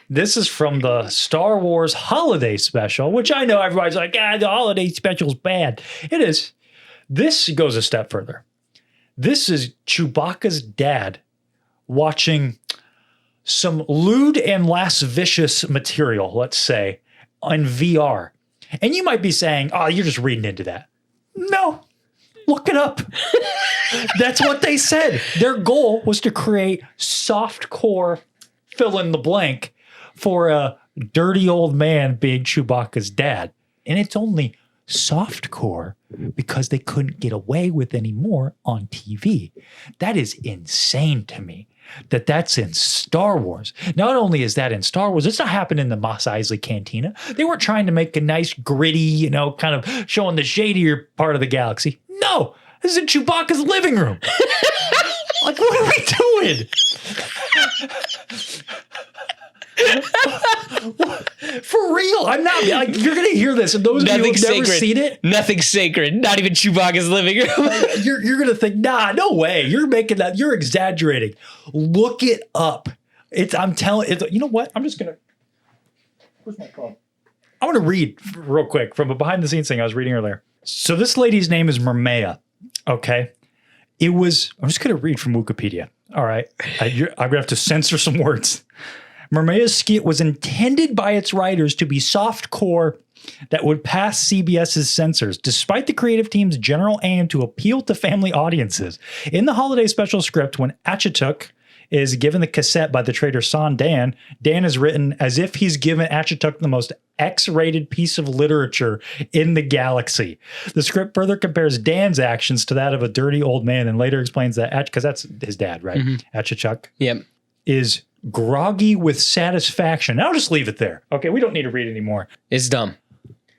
This is from the Star Wars Holiday Special, which I know everybody's like, the Holiday Special's bad. It is. This goes a step further. This is Chewbacca's dad watching some lewd and lascivious material, let's say, on VR. And you might be saying, oh, you're just reading into that. No, look it up. That's what they said. Their goal was to create softcore fill in the blank for a dirty old man being Chewbacca's dad. And it's only softcore because they couldn't get away with any more on TV. That is insane to me. That's in Star Wars. Not only is that in Star Wars, it's not happening in the Mos Eisley Cantina. They weren't trying to make a nice, gritty, kind of showing the shadier part of the galaxy. No, this is in Chewbacca's living room. Like, what are we doing? For real, I'm not like, you're gonna hear this, and those of you who've never seen it, nothing sacred, not even Chewbacca's living room. You're gonna think, nah, no way. You're making that. You're exaggerating. Look it up. I'm telling. You know what? I'm just gonna. Where's my phone? I want to read real quick from a behind the scenes thing I was reading earlier. So this lady's name is Mermea. Okay, I'm just gonna read from Wikipedia. All right, I'm gonna have to censor some words. Mermea's skit was intended by its writers to be softcore that would pass CBS's censors, despite the creative team's general aim to appeal to family audiences. In the holiday special script, when Achatuk is given the cassette by the traitor San Dan. Dan is written as if he's given Achatuk the most X-rated piece of literature in the galaxy. The script further compares Dan's actions to that of a dirty old man and later explains that, because that's his dad, right? Achatuk is groggy with satisfaction. I'll just leave it there. Okay, we don't need to read anymore. It's dumb.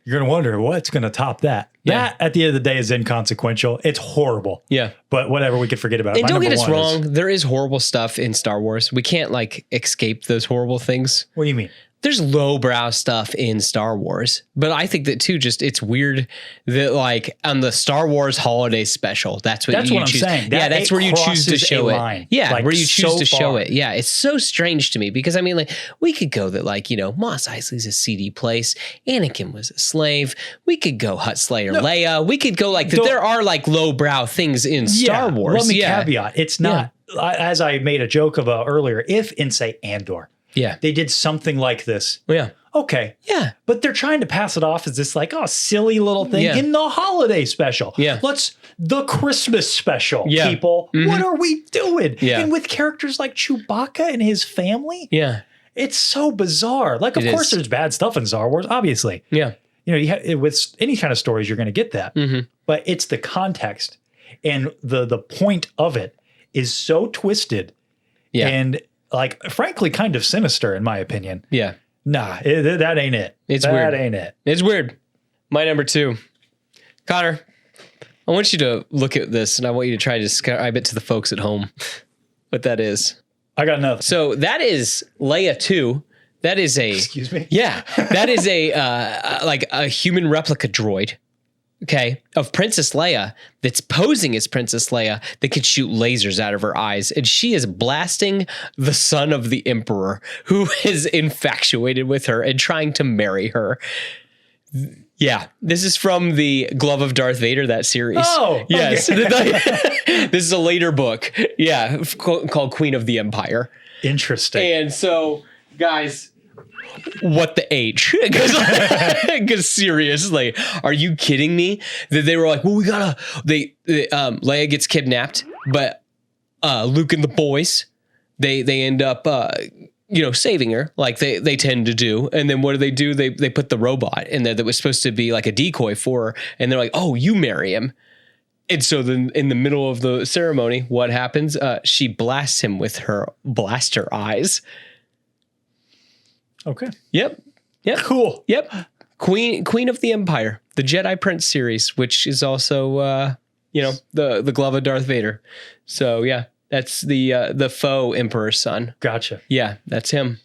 You're going to wonder what's going to top that. Yeah. That, at the end of the day, is inconsequential. It's horrible. Yeah. But whatever, we could forget about it. And don't get us wrong. There is horrible stuff in Star Wars. We can't like escape those horrible things. What do you mean? There's lowbrow stuff in Star Wars, but I think that too, just it's weird that like on the Star Wars holiday special, that's what I'm saying. That's where you choose to show it. Yeah, like where you choose to show it. Yeah, it's so strange to me because I mean, like we could go that like, you know, Mos Eisley's a seedy place. Anakin was a slave. We could go Hutt Slayer Leia. We could go like that. There are like lowbrow things in Star Wars. Let me caveat. It's not, as I made a joke about earlier, if in say Andor, they did something like this. Okay. Yeah. But they're trying to pass it off as this like, oh, silly little thing in the holiday special. The Christmas special, people. What are we doing? And with characters like Chewbacca and his family. It's so bizarre. Like, of course, there's bad stuff in Star Wars, obviously. You know, with any kind of stories, you're going to get that. But it's the context. And the point of it is so twisted. And like, frankly, kind of sinister, in my opinion. Nah, that ain't it. It's weird. That ain't it. It's weird. My number 2. Connor, I want you to look at this, and I want you to try to describe it to the folks at home what that is. I got nothing. So that is Leia 2. That is a... Excuse me? Yeah. That is a like a human replica droid. Okay, of Princess Leia that's posing as Princess Leia that can shoot lasers out of her eyes. And she is blasting the son of the Emperor who is infatuated with her and trying to marry her. Yeah, this is from the Glove of Darth Vader, that series. Oh, yes. Okay. This is a later book. Yeah, called Queen of the Empire. Interesting. And so, guys... What the H? Because seriously, are you kidding me? That they were like, well, we gotta. Leia gets kidnapped, but Luke and the boys, they end up, saving her like they tend to do. And then what do? They put the robot in there that was supposed to be like a decoy for her, and they're like, oh, you marry him. And so then in the middle of the ceremony, what happens? She blasts him with her blaster eyes. Okay. Yep. Cool. Yep. Queen of the Empire, the Jedi Prince series, which is also the Glove of Darth Vader. So yeah, that's the faux Emperor's son. Gotcha. Yeah, that's him.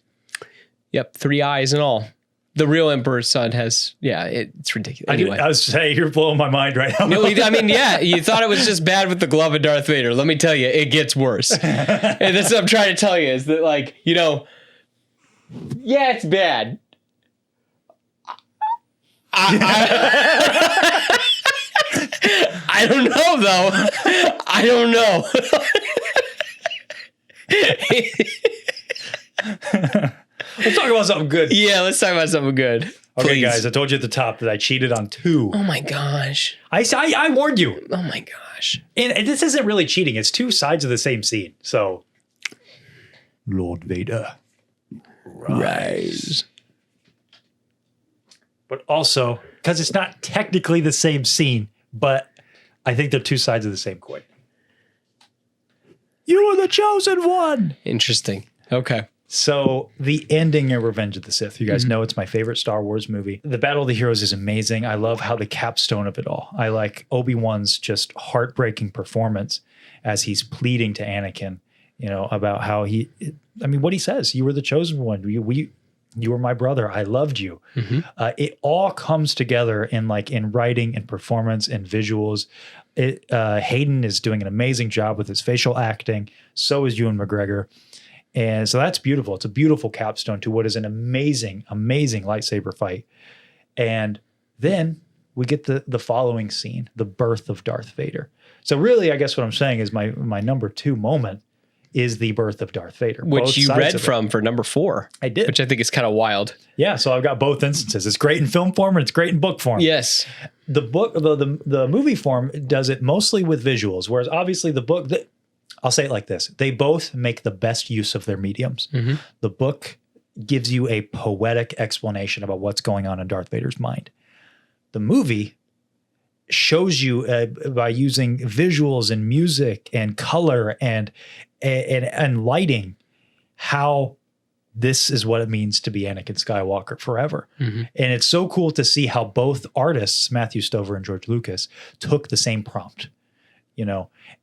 Yep, 3 eyes and all. The real Emperor's son has, it's ridiculous. Anyway. I was saying, you're blowing my mind right now. No, I mean, you thought it was just bad with the Glove of Darth Vader. Let me tell you, it gets worse. And that's what I'm trying to tell you is that, like, yeah, it's bad. I don't know, though. I don't know. Let's talk about something good. Yeah, let's talk about something good. Okay, Please. guys, I told you at the top that I cheated on 2. Oh, my gosh. I warned you. Oh, my gosh. And this isn't really cheating. It's 2 sides of the same scene. So, Lord Vader. Rise. But also, because it's not technically the same scene, but I think they're 2 sides of the same coin. You are the chosen one. Interesting. Okay. So the ending of Revenge of the Sith, you guys know it's my favorite Star Wars movie. The Battle of the Heroes is amazing. I love how the capstone of it all. I like Obi-Wan's just heartbreaking performance as he's pleading to Anakin, about how what he says, you were the chosen one. You were my brother. I loved you. It all comes together in writing and performance and visuals. Hayden is doing an amazing job with his facial acting. So is Ewan McGregor. And so that's beautiful. It's a beautiful capstone to what is an amazing, amazing lightsaber fight. And then we get the following scene, the birth of Darth Vader. So really, I guess what I'm saying is my number 2 moment is the birth of Darth Vader. Which you read from for number 4. I did. Which I think is kind of wild. Yeah, so I've got both instances. It's great in film form and it's great in book form. Yes. The book, the movie form does it mostly with visuals, whereas obviously the book, I'll say it like this. They both make the best use of their mediums. Mm-hmm. The book gives you a poetic explanation about what's going on in Darth Vader's mind. The movie shows you by using visuals and music and color and lighting how this is what it means to be Anakin Skywalker forever. Mm-hmm. And it's so cool to see how both artists, Matthew Stover and George Lucas, took the same prompt,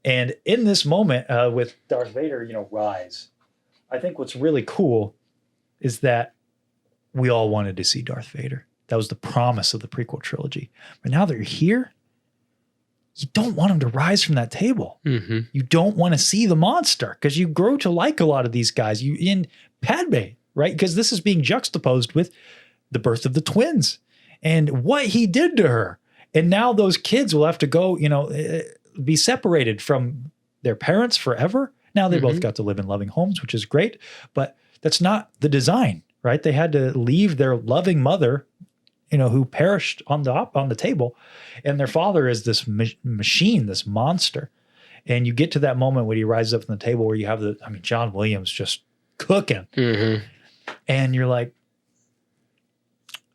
And in this moment with Darth Vader, rise, I think what's really cool is that we all wanted to see Darth Vader. That was the promise of the prequel trilogy. But now that you're here, you don't want him to rise from that table. Mm-hmm. You don't want to see the monster because you grow to like a lot of these guys. You in Padme, right? Because this is being juxtaposed with the birth of the twins and what he did to her. And now those kids will have to go, be separated from their parents forever. Now they both got to live in loving homes, which is great, but that's not the design, right? They had to leave their loving mother, who perished on the table, and their father is this machine, this monster. And you get to that moment when he rises up from the table where you have John Williams just cooking, and you're like,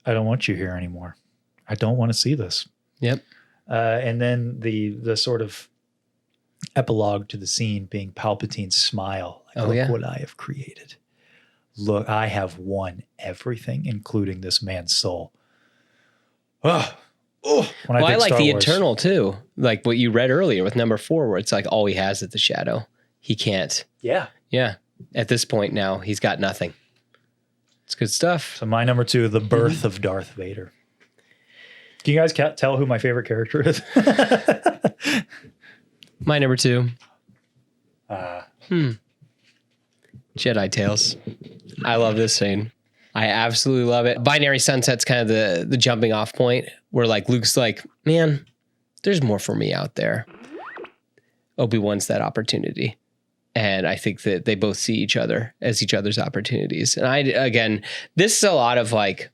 I don't want you here anymore. I don't want to see this. Yep. And then the sort of epilogue to the scene being Palpatine's smile. Look what I have created. Look, I have won everything, including this man's soul. I like the Eternal too. Like what you read earlier with number 4, where it's like all he has is the shadow. He can't. Yeah. Yeah. At this point now, he's got nothing. It's good stuff. So my number 2, the birth of Darth Vader. Can you guys tell who my favorite character is? My number 2. Jedi Tales. I love this scene. I absolutely love it. Binary Sunset's kind of the jumping off point where like Luke's like, man, there's more for me out there. Obi-Wan's that opportunity. And I think that they both see each other as each other's opportunities. And this is a lot of like,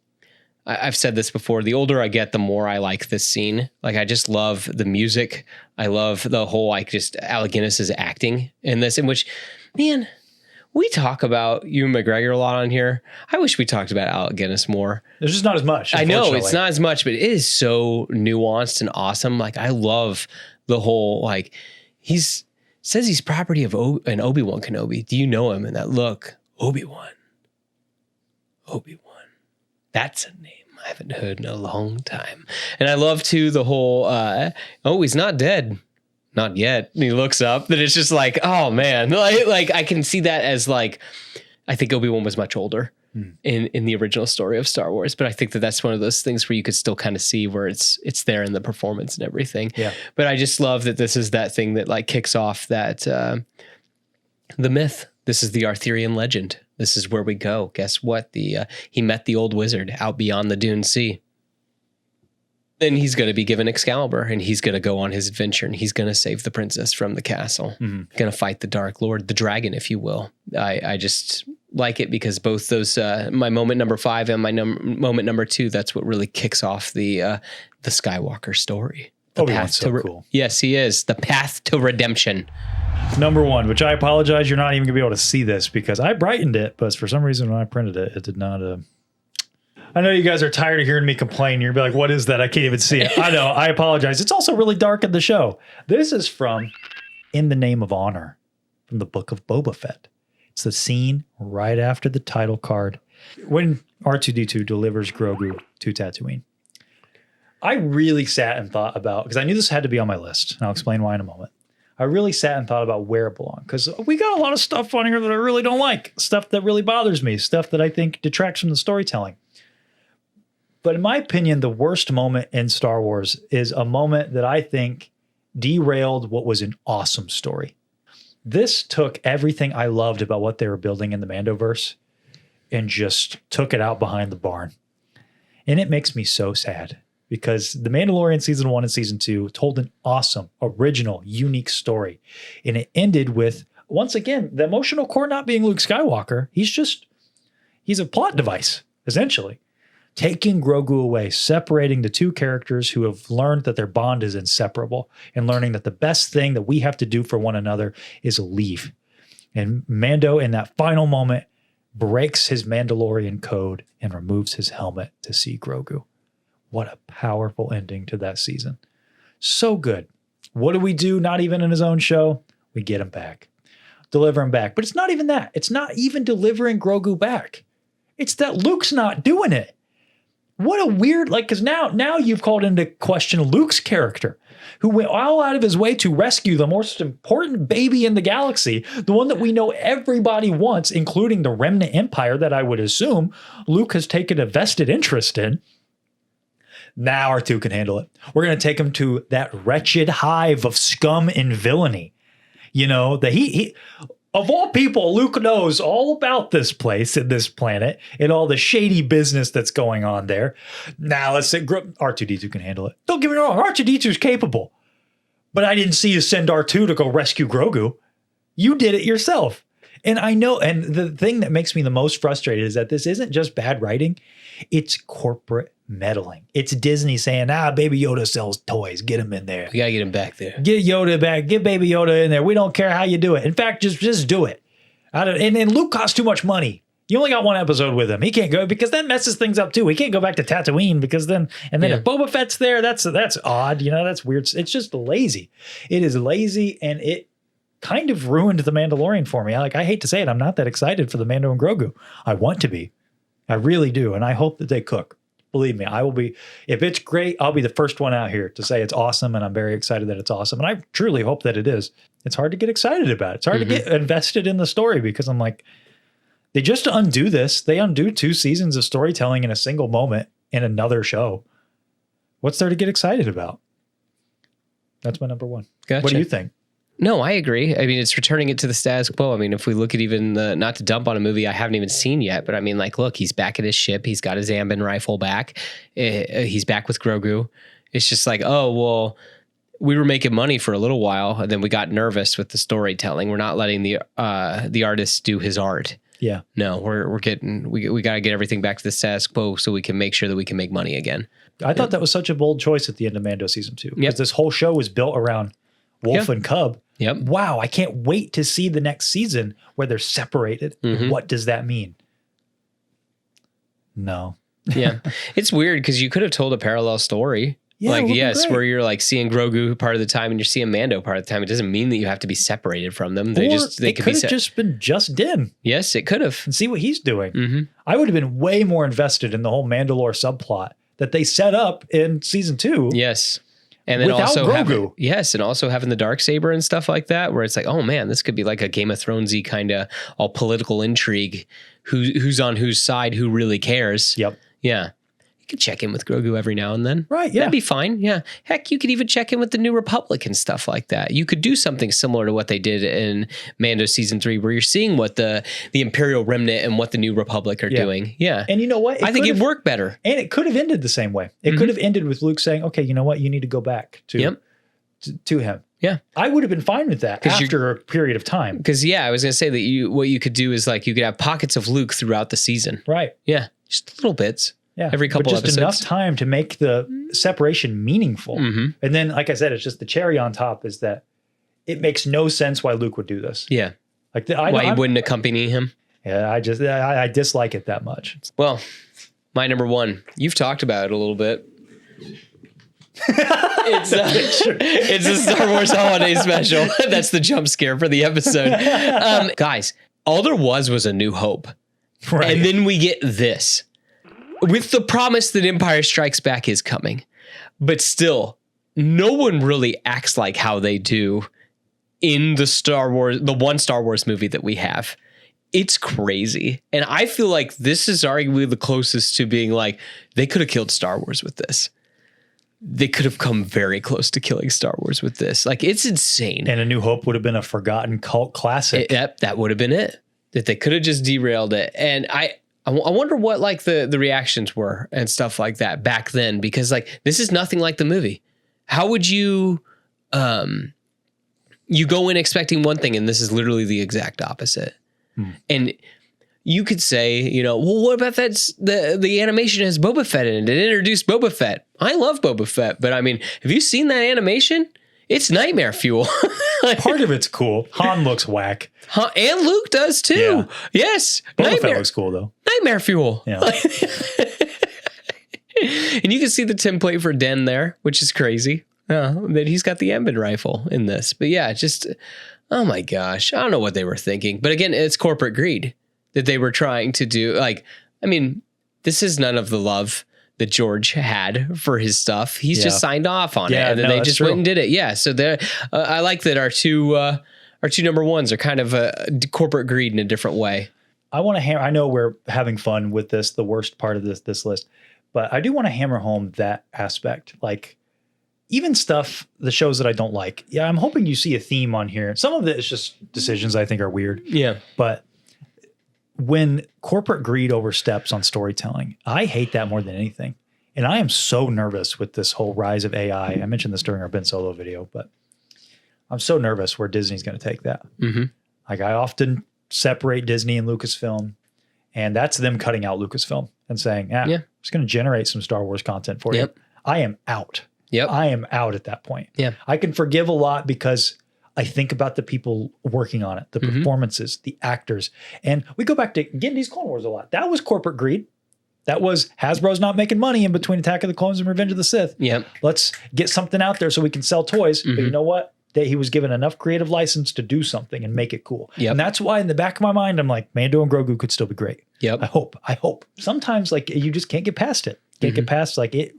I've said this before, the older I get, the more I like this scene. Like, I just love the music. I love the whole, like, just Alec Guinness's acting in this, in which, man, we talk about Ewan McGregor a lot on here. I wish we talked about Alec Guinness more. There's just not as much. I know it's not as much, but it is so nuanced and awesome. Like, I love the whole, like, says he's property of an Obi-Wan Kenobi. Do you know him? And that look, Obi-Wan. That's a name I haven't heard in a long time. And I love too the whole, he's not dead. Not yet. And he looks up, and it's just like, oh man. Like I can see that as like, I think Obi-Wan was much older in the original story of Star Wars. But I think that that's one of those things where you could still kind of see where it's there in the performance and everything. Yeah. But I just love that this is that thing that like kicks off that, the myth. This is the Arthurian legend. This is where we go. Guess what? He met the old wizard out beyond the Dune Sea. Then he's going to be given Excalibur, and he's going to go on his adventure, and he's going to save the princess from the castle. Going to fight the Dark Lord, the dragon, if you will. I just like it because both those, my moment number 5 and my moment number 2, that's what really kicks off the Skywalker story. The path to cool. Yes, he is. The path to redemption. Number 1, which I apologize, you're not even gonna be able to see this because I brightened it, but for some reason when I printed it, it did not. I know you guys are tired of hearing me complain. You're like, what is that? I can't even see it. I know, I apologize. It's also really dark in the show. This is from In the Name of Honor, from the Book of Boba Fett. It's the scene right after the title card when R2-D2 delivers Grogu to Tatooine. I really sat and thought about, because I knew this had to be on my list, and I'll explain why in a moment. I really sat and thought about where it belonged, because we got a lot of stuff on here that I really don't like, stuff that really bothers me, stuff that I think detracts from the storytelling. But in my opinion, the worst moment in Star Wars is a moment that I think derailed what was an awesome story. This took everything I loved about what they were building in the Mandoverse and just took it out behind the barn. And it makes me so sad. Because The Mandalorian Season 1 and Season 2 told an awesome, original, unique story. And it ended with, once again, the emotional core not being Luke Skywalker. He's a plot device, essentially. taking Grogu away, separating the two characters who have learned that their bond is inseparable and learning that the best thing that we have to do for one another is leave. And Mando, in that final moment, breaks his Mandalorian code and removes his helmet to see Grogu. What a powerful ending to that season. So good. What do we do? Not even in his own show. We get him back. Deliver him back. But it's not even that. It's not even delivering Grogu back. It's that Luke's not doing it. What a weird, because now you've called into question Luke's character, who went all out of his way to rescue the most important baby in the galaxy, the one that we know everybody wants, including the Remnant Empire that I would assume Luke has taken a vested interest in. Now R2 can handle it. We're going to take him to that wretched hive of scum and villainy. You know, he of all people, Luke knows all about this place and this planet and all the shady business that's going on there. Now let's say R2-D2 can handle it. Don't get me wrong, R2-D2 is capable. But I didn't see you send R2 to go rescue Grogu. You did it yourself. And I know, and the thing that makes me the most frustrated is that this isn't just bad writing, it's corporate meddling. It's Disney saying, Baby Yoda sells toys. Get him in there. We got to get him back there. Get Yoda back. Get Baby Yoda in there. We don't care how you do it. In fact, just do it. And Luke costs too much money. You only got one episode with him. He can't go because that messes things up too. He can't go back to Tatooine because then if Boba Fett's there, that's odd. You know, that's weird. It's just lazy. It is lazy, and it kind of ruined The Mandalorian for me. I hate to say it, I'm not that excited for the Mando and Grogu. I want to be. I really do. And I hope that they cook. Believe me, I will be. If it's great, I'll be the first one out here to say it's awesome. And I'm very excited that it's awesome. And I truly hope that it is. It's hard to get excited about it. It's hard to get invested in the story because I'm like, they just undo this. They undo 2 seasons of storytelling in a single moment in another show. What's there to get excited about? That's my number one. Gotcha. What do you think? No, I agree. I mean, it's returning it to the status quo. I mean, if we look at even not to dump on a movie I haven't even seen yet, but I mean, look, he's back at his ship. He's got his Ambien rifle back. He's back with Grogu. It's just like, oh, well, we were making money for a little while, and then we got nervous with the storytelling. We're not letting the artist do his art. Yeah. No, we got to get everything back to the status quo so we can make sure that we can make money again. I thought that was such a bold choice at the end of Mando season 2 because this whole show was built around Wolf and Cub. Yep. Wow, I can't wait to see the next season where they're separated. What does that mean? No. Yeah. It's weird because you could have told a parallel story. Yeah, yes, where you're seeing Grogu part of the time and you're seeing Mando part of the time. It doesn't mean that you have to be separated from them. They could have just been just Din. Yes, it could have. And see what he's doing. I would have been way more invested in the whole Mandalore subplot that they set up in season 2. Yes. And then without also Grogu. having the Darksaber and stuff like that, where it's like, oh man, this could be like a Game of Thronesy kind of all political intrigue. Who's on whose side? Who really cares? Yep. Yeah. You could check in with Grogu every now and then. Right. Yeah. That'd be fine. Yeah. Heck, you could even check in with the New Republic and stuff like that. You could do something similar to what they did in Mando season 3, where you're seeing what the Imperial Remnant and what the New Republic are doing. Yeah. And you know what? I think it'd work better. And it could have ended the same way. It could have ended with Luke saying, okay, you know what? You need to go back to him. Yeah. I would have been fine with that after a period of time. Because, I was going to say that what you could do is you could have pockets of Luke throughout the season. Right. Yeah. Just little bits. Yeah. Every couple but just episodes. enough time to make the separation meaningful. And then, like I said, it's just the cherry on top is that it makes no sense why Luke would do this. Yeah. Why he wouldn't accompany him. Yeah. I dislike it that much. Well, my number one, you've talked about it a little bit. It's a Star Wars holiday special. That's the jump scare for the episode. Guys, all there was A New Hope. Right. And then we get this. With the promise that Empire Strikes Back is coming. But still, no one really acts like how they do in the one Star Wars movie that we have. It's crazy. And I feel like this is arguably the closest to being they could have killed Star Wars with this. They could have come very close to killing Star Wars with this. It's insane. And A New Hope would have been a forgotten cult classic. That would have been it. That they could have just derailed it. And I wonder what the reactions were and stuff like that back then, because this is nothing like the movie. How would you go in expecting one thing and this is literally the exact opposite. And you could say, well, what about the animation has Boba Fett in it? It introduced Boba Fett. I love Boba Fett, but I mean, have you seen that animation? It's nightmare fuel. Part of it's cool. Han looks whack. And Luke does too. Yeah. Yes. Boba Fett looks cool though. Nightmare fuel. Yeah. And you can see the template for Den there, which is crazy. That he's got the Embed rifle in this. But yeah, just, oh my gosh. I don't know what they were thinking. But again, it's corporate greed that they were trying to do. Like, I mean, this is none of the love that George had for his stuff. He's just signed off on it. And then they just went and did it. Yeah. So I like that our two number ones are kind of corporate greed in a different way. I know we're having fun with this, the worst part of this list, but I do want to hammer home that aspect. Like, even stuff, the shows that I don't like. Yeah, I'm hoping you see a theme on here. Some of it is just decisions I think are weird. Yeah. But when corporate greed oversteps on storytelling, I hate that more than anything. And I am so nervous with this whole rise of AI. I mentioned this during our Ben Solo video, but I'm so nervous where Disney's going to take that. Mm-hmm. Like, I often separate Disney and Lucasfilm, and that's them cutting out Lucasfilm and saying, I'm just going to generate some Star Wars content for you. I am out. Yep. I am out at that point. Yeah. I can forgive a lot because I think about the people working on it, the performances, the actors. And we go back to Gendy's Clone Wars a lot. That was corporate greed. That was Hasbro's not making money in between Attack of the Clones and Revenge of the Sith. Yep. Let's get something out there so we can sell toys. But you know what? He was given enough creative license to do something and make it cool. Yep. And that's why in the back of my mind, I'm like, Mando and Grogu could still be great. Yep. I hope. Sometimes like you just can't get past it. Can't get past like it.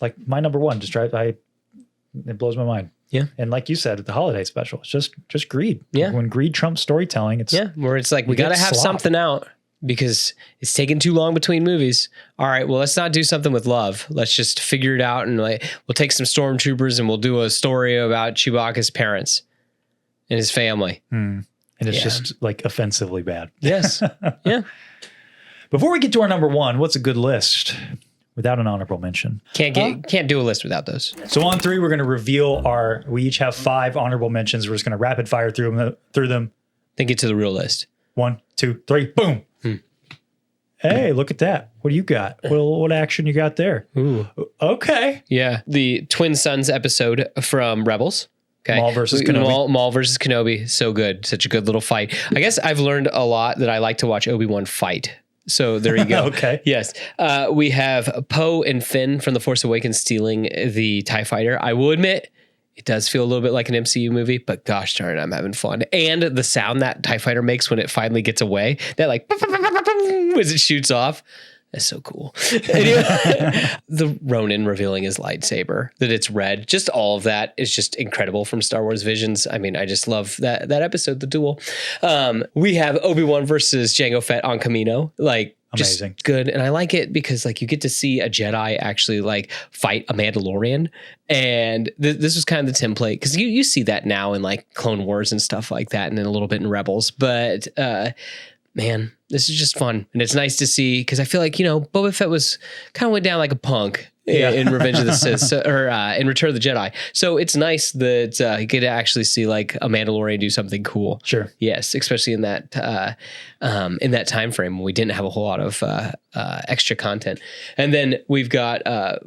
Like my number one, it blows my mind. Yeah. And like you said, at the holiday special, it's just greed. Yeah. When greed trumps storytelling, it's where it's like, we got to have something out because it's taking too long between movies. All right, well, let's not do something with love. Let's just figure it out. And like, we'll take some stormtroopers and we'll do a story about Chewbacca's parents and his family. And it's just like offensively bad. Yes. Yeah. Before we get to our number one, what's a good list without an honorable mention? Can't do a list without those. So on 3, we're going to reveal we each have 5 honorable mentions. We're just going to rapid fire through them. Then get to the real list. 1, 2, 3, boom. Hey, look at that. What do you got? What action you got there? Ooh. Okay. Yeah. The Twin Sons episode from Rebels. Okay. Maul versus Kenobi. Maul versus Kenobi. So good. Such a good little fight. I guess I've learned a lot that I like to watch Obi-Wan fight. So there you go. Okay. Yes. We have Poe and Finn from The Force Awakens stealing the TIE Fighter. I will admit, it does feel a little bit like an MCU movie, but gosh darn it, I'm having fun. And the sound that TIE Fighter makes when it finally gets away, that like, as it shoots off, that's so cool. Anyway, the Ronin revealing his lightsaber, that it's red, just all of that is just incredible from Star Wars Visions. I mean, I just love that episode, the duel. We have Obi-Wan versus Jango Fett on Kamino, like amazing, just good. And I like it because like you get to see a Jedi actually like fight a Mandalorian. And this was kind of the template because you see that now in like Clone Wars and stuff like that, and then a little bit in Rebels. But man, this is just fun. And it's nice to see because I feel like, Boba Fett was kind of went down like a punk in Revenge of the Sith or in Return of the Jedi. So it's nice that you get to actually see like a Mandalorian do something cool. Sure. Yes, especially in that time frame when we didn't have a whole lot of extra content. And then we've got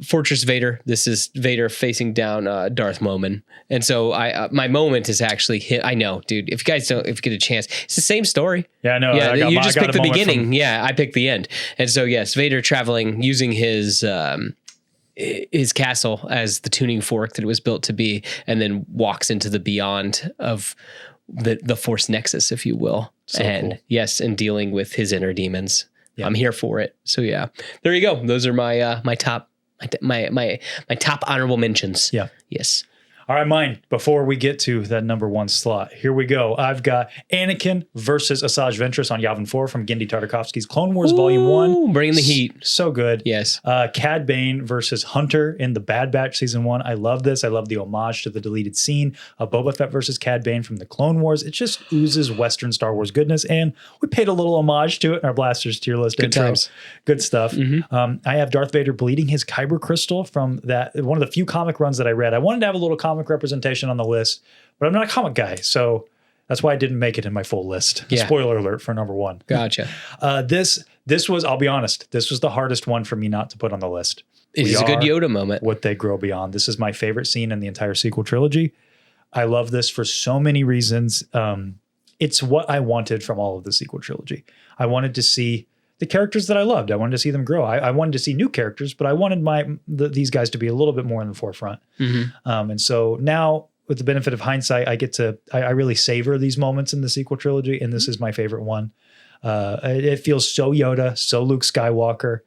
Fortress Vader. This is Vader facing down Darth Momin. And so my moment is actually hit. I know, dude. If you get a chance, it's the same story. Yeah, I know. Yeah, you just picked the beginning. Yeah, I picked the end. And so yes, Vader traveling using his castle as the tuning fork that it was built to be, and then walks into the beyond of the Force Nexus, if you will. So and cool. Yes, and dealing with his inner demons. Yeah. I'm here for it. So yeah, there you go. Those are my top honorable mentions. Yeah. Yes. All right, mine. Before we get to that number one slot, here we go. I've got Anakin versus Asajj Ventress on Yavin 4 from Genndy Tartakovsky's Clone Wars Volume 1. Bringing the heat. So good. Yes. Cad Bane versus Hunter in the Bad Batch Season 1. I love this. I love the homage to the deleted scene of Boba Fett versus Cad Bane from the Clone Wars. It just oozes Western Star Wars goodness, and we paid a little homage to it in our Blasters tier list. Good intro. times. Good stuff. Mm-hmm. I have Darth Vader bleeding his Kyber crystal from that one of the few comic runs that I read. I wanted to have a little comic representation on the list, but I'm not a comic guy, so That's why I didn't make it in my full list. Yeah. Spoiler alert for number 1. Gotcha. This was, I'll be honest, this was the hardest one for me not to put on the list. It is a good Yoda moment. What they grow beyond. This is my favorite scene in the entire sequel trilogy. I love this for so many reasons. It's what I wanted from all of the sequel trilogy. I wanted to see the characters that I loved. I wanted to see them grow. I wanted to see new characters, but I wanted these guys to be a little bit more in the forefront. And so now, with the benefit of hindsight, I really savor these moments in the sequel trilogy, and this is my favorite one. It feels so Yoda, so Luke Skywalker,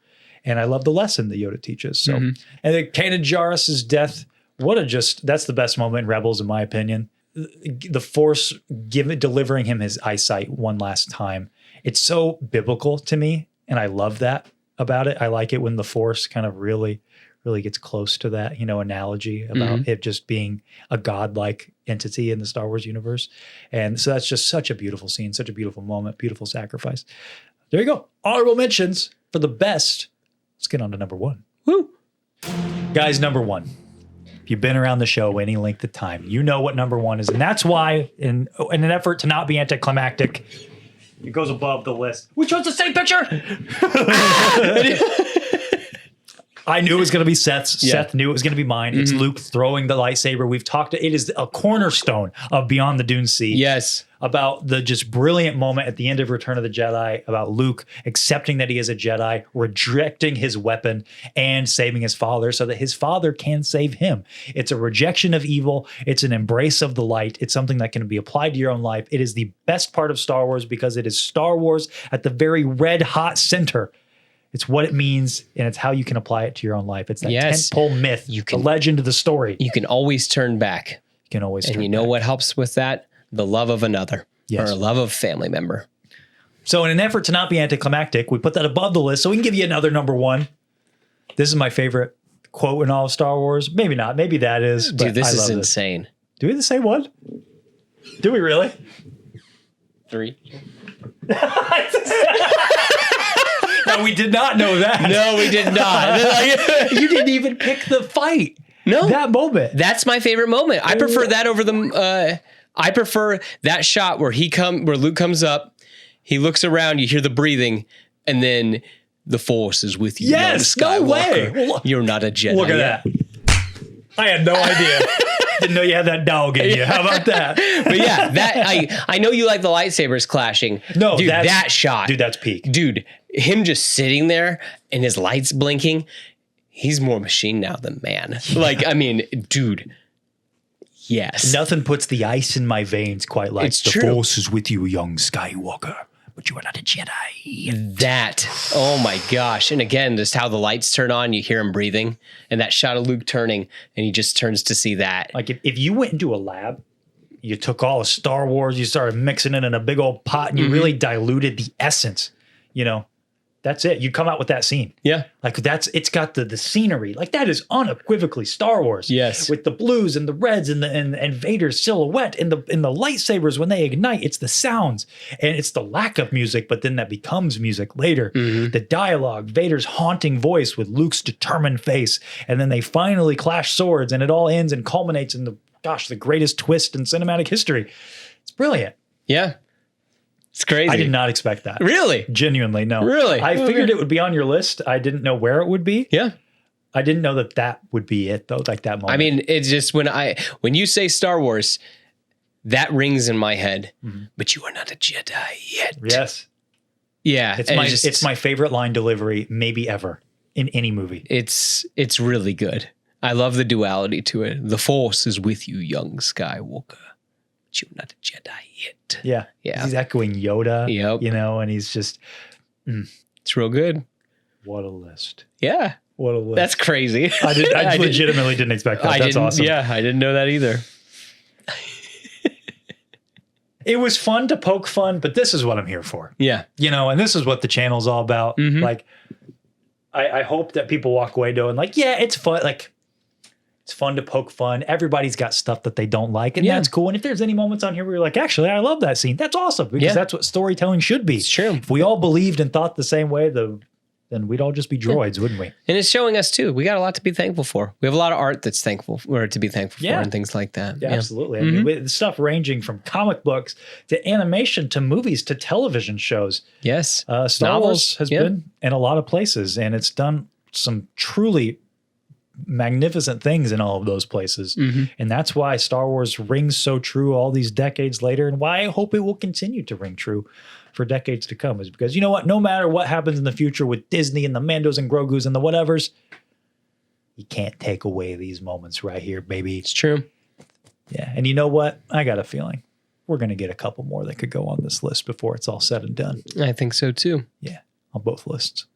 and I love the lesson that Yoda teaches. So, and then Kanan Jarrus's death, that's the best moment in Rebels, in my opinion. The Force delivering him his eyesight one last time. It's so biblical to me, and I love that about it. I like it when the Force kind of really gets close to that, analogy about it just being a godlike entity in the Star Wars universe. And so that's just such a beautiful scene, such a beautiful moment, beautiful sacrifice. There you go. Honorable mentions for the best. Let's get on to number 1. Woo! Guys, number 1. If you've been around the show any length of time, you know what number 1 is. And that's why, in an effort to not be anticlimactic, it goes above the list. We chose the same picture! I knew it was going to be Seth's. Yeah. Seth knew it was going to be mine. It's Luke throwing the lightsaber. We've talked. It is a cornerstone of Beyond the Dune Sea. Yes. About the just brilliant moment at the end of Return of the Jedi, about Luke accepting that he is a Jedi, rejecting his weapon, and saving his father so that his father can save him. It's a rejection of evil. It's an embrace of the light. It's something that can be applied to your own life. It is the best part of Star Wars because it is Star Wars at the very red hot center. It's what it means, and it's how you can apply it to your own life. It's that tentpole myth, the legend of the story. You can always turn back. You can always turn back. And you know what helps with that? The love of another, or a love of family member. So in an effort to not be anticlimactic, we put that above the list so we can give you another number 1. This is my favorite quote in all of Star Wars. Maybe not. Maybe that is. Dude, this is insane. Do we have the same one? Do we really? 3. No, we did not know that. No, we did not. You didn't even pick the fight. No. That moment. That's my favorite moment. I prefer that over the I prefer that shot where Luke comes up, he looks around, you hear the breathing, and then the Force is with you. Yes, no way. You're not a Jedi. Look at that. I had no idea. Didn't know you had that dog in you. How about that? But yeah, I know you like the lightsabers clashing. No, dude, that shot. Dude, that's peak. Dude, him just sitting there and his lights blinking. He's more machine now than man. Like, I mean, dude. Yes. Nothing puts the ice in my veins quite like it's the true. Force is with you, young Skywalker, but you are not a Jedi. That, oh my gosh. And again, just how the lights turn on, you hear him breathing, and that shot of Luke turning, and he just turns to see that. Like if you went into a lab, you took all of Star Wars, you started mixing it in a big old pot, and you really diluted the essence, that's it. You come out with that scene. Yeah. Like it's got the scenery. Like that is unequivocally Star Wars. Yes. With the blues and the reds and Vader's silhouette and the lightsabers when they ignite. It's the sounds and it's the lack of music, but then that becomes music later. The dialogue, Vader's haunting voice with Luke's determined face. And then they finally clash swords and it all ends and culminates in the greatest twist in cinematic history. It's brilliant. Yeah. It's crazy. I did not expect that. Really? Genuinely, no. Really? I figured it would be on your list. I didn't know where it would be. Yeah. I didn't know that would be it, though, like that moment. I mean, it's just when you say Star Wars, that rings in my head, but you are not a Jedi yet. Yes. Yeah. It's my favorite line delivery, maybe ever, in any movie. It's really good. I love the duality to it. The Force is with you, young Skywalker. But you're not a Jedi yet. Yeah. He's echoing Yoda. Yep. And he's just... It's real good. What a list. Yeah. What a list. That's crazy. I legitimately didn't expect that. That's awesome. Yeah, I didn't know that either. It was fun to poke fun, but this is what I'm here for. Yeah. And this is what the channel's all about. Like, I hope that people walk away knowing, like, yeah, it's fun. Like, it's fun to poke fun. Everybody's got stuff that they don't like, and that's cool. And if there's any moments on here where you're like, actually, I love that scene, that's awesome because that's what storytelling should be. It's true. If we all believed and thought the same way, the then we'd all just be droids, wouldn't we? And it's showing us too. We got a lot to be thankful for. We have a lot of art that's thankful or to be thankful for and things like that. Yeah, absolutely. I mean, stuff ranging from comic books to animation to movies to television shows. Yes. Star Wars has been in a lot of places, and it's done some truly magnificent things in all of those places. And that's why Star Wars rings so true all these decades later, and why I hope it will continue to ring true for decades to come, is because you know what? No matter what happens in the future with Disney and the Mandos and Grogus and the whatevers, you can't take away these moments right here, baby. It's true. Yeah. And you know what? I got a feeling we're going to get a couple more that could go on this list before it's all said and done. I think so too. Yeah. On both lists.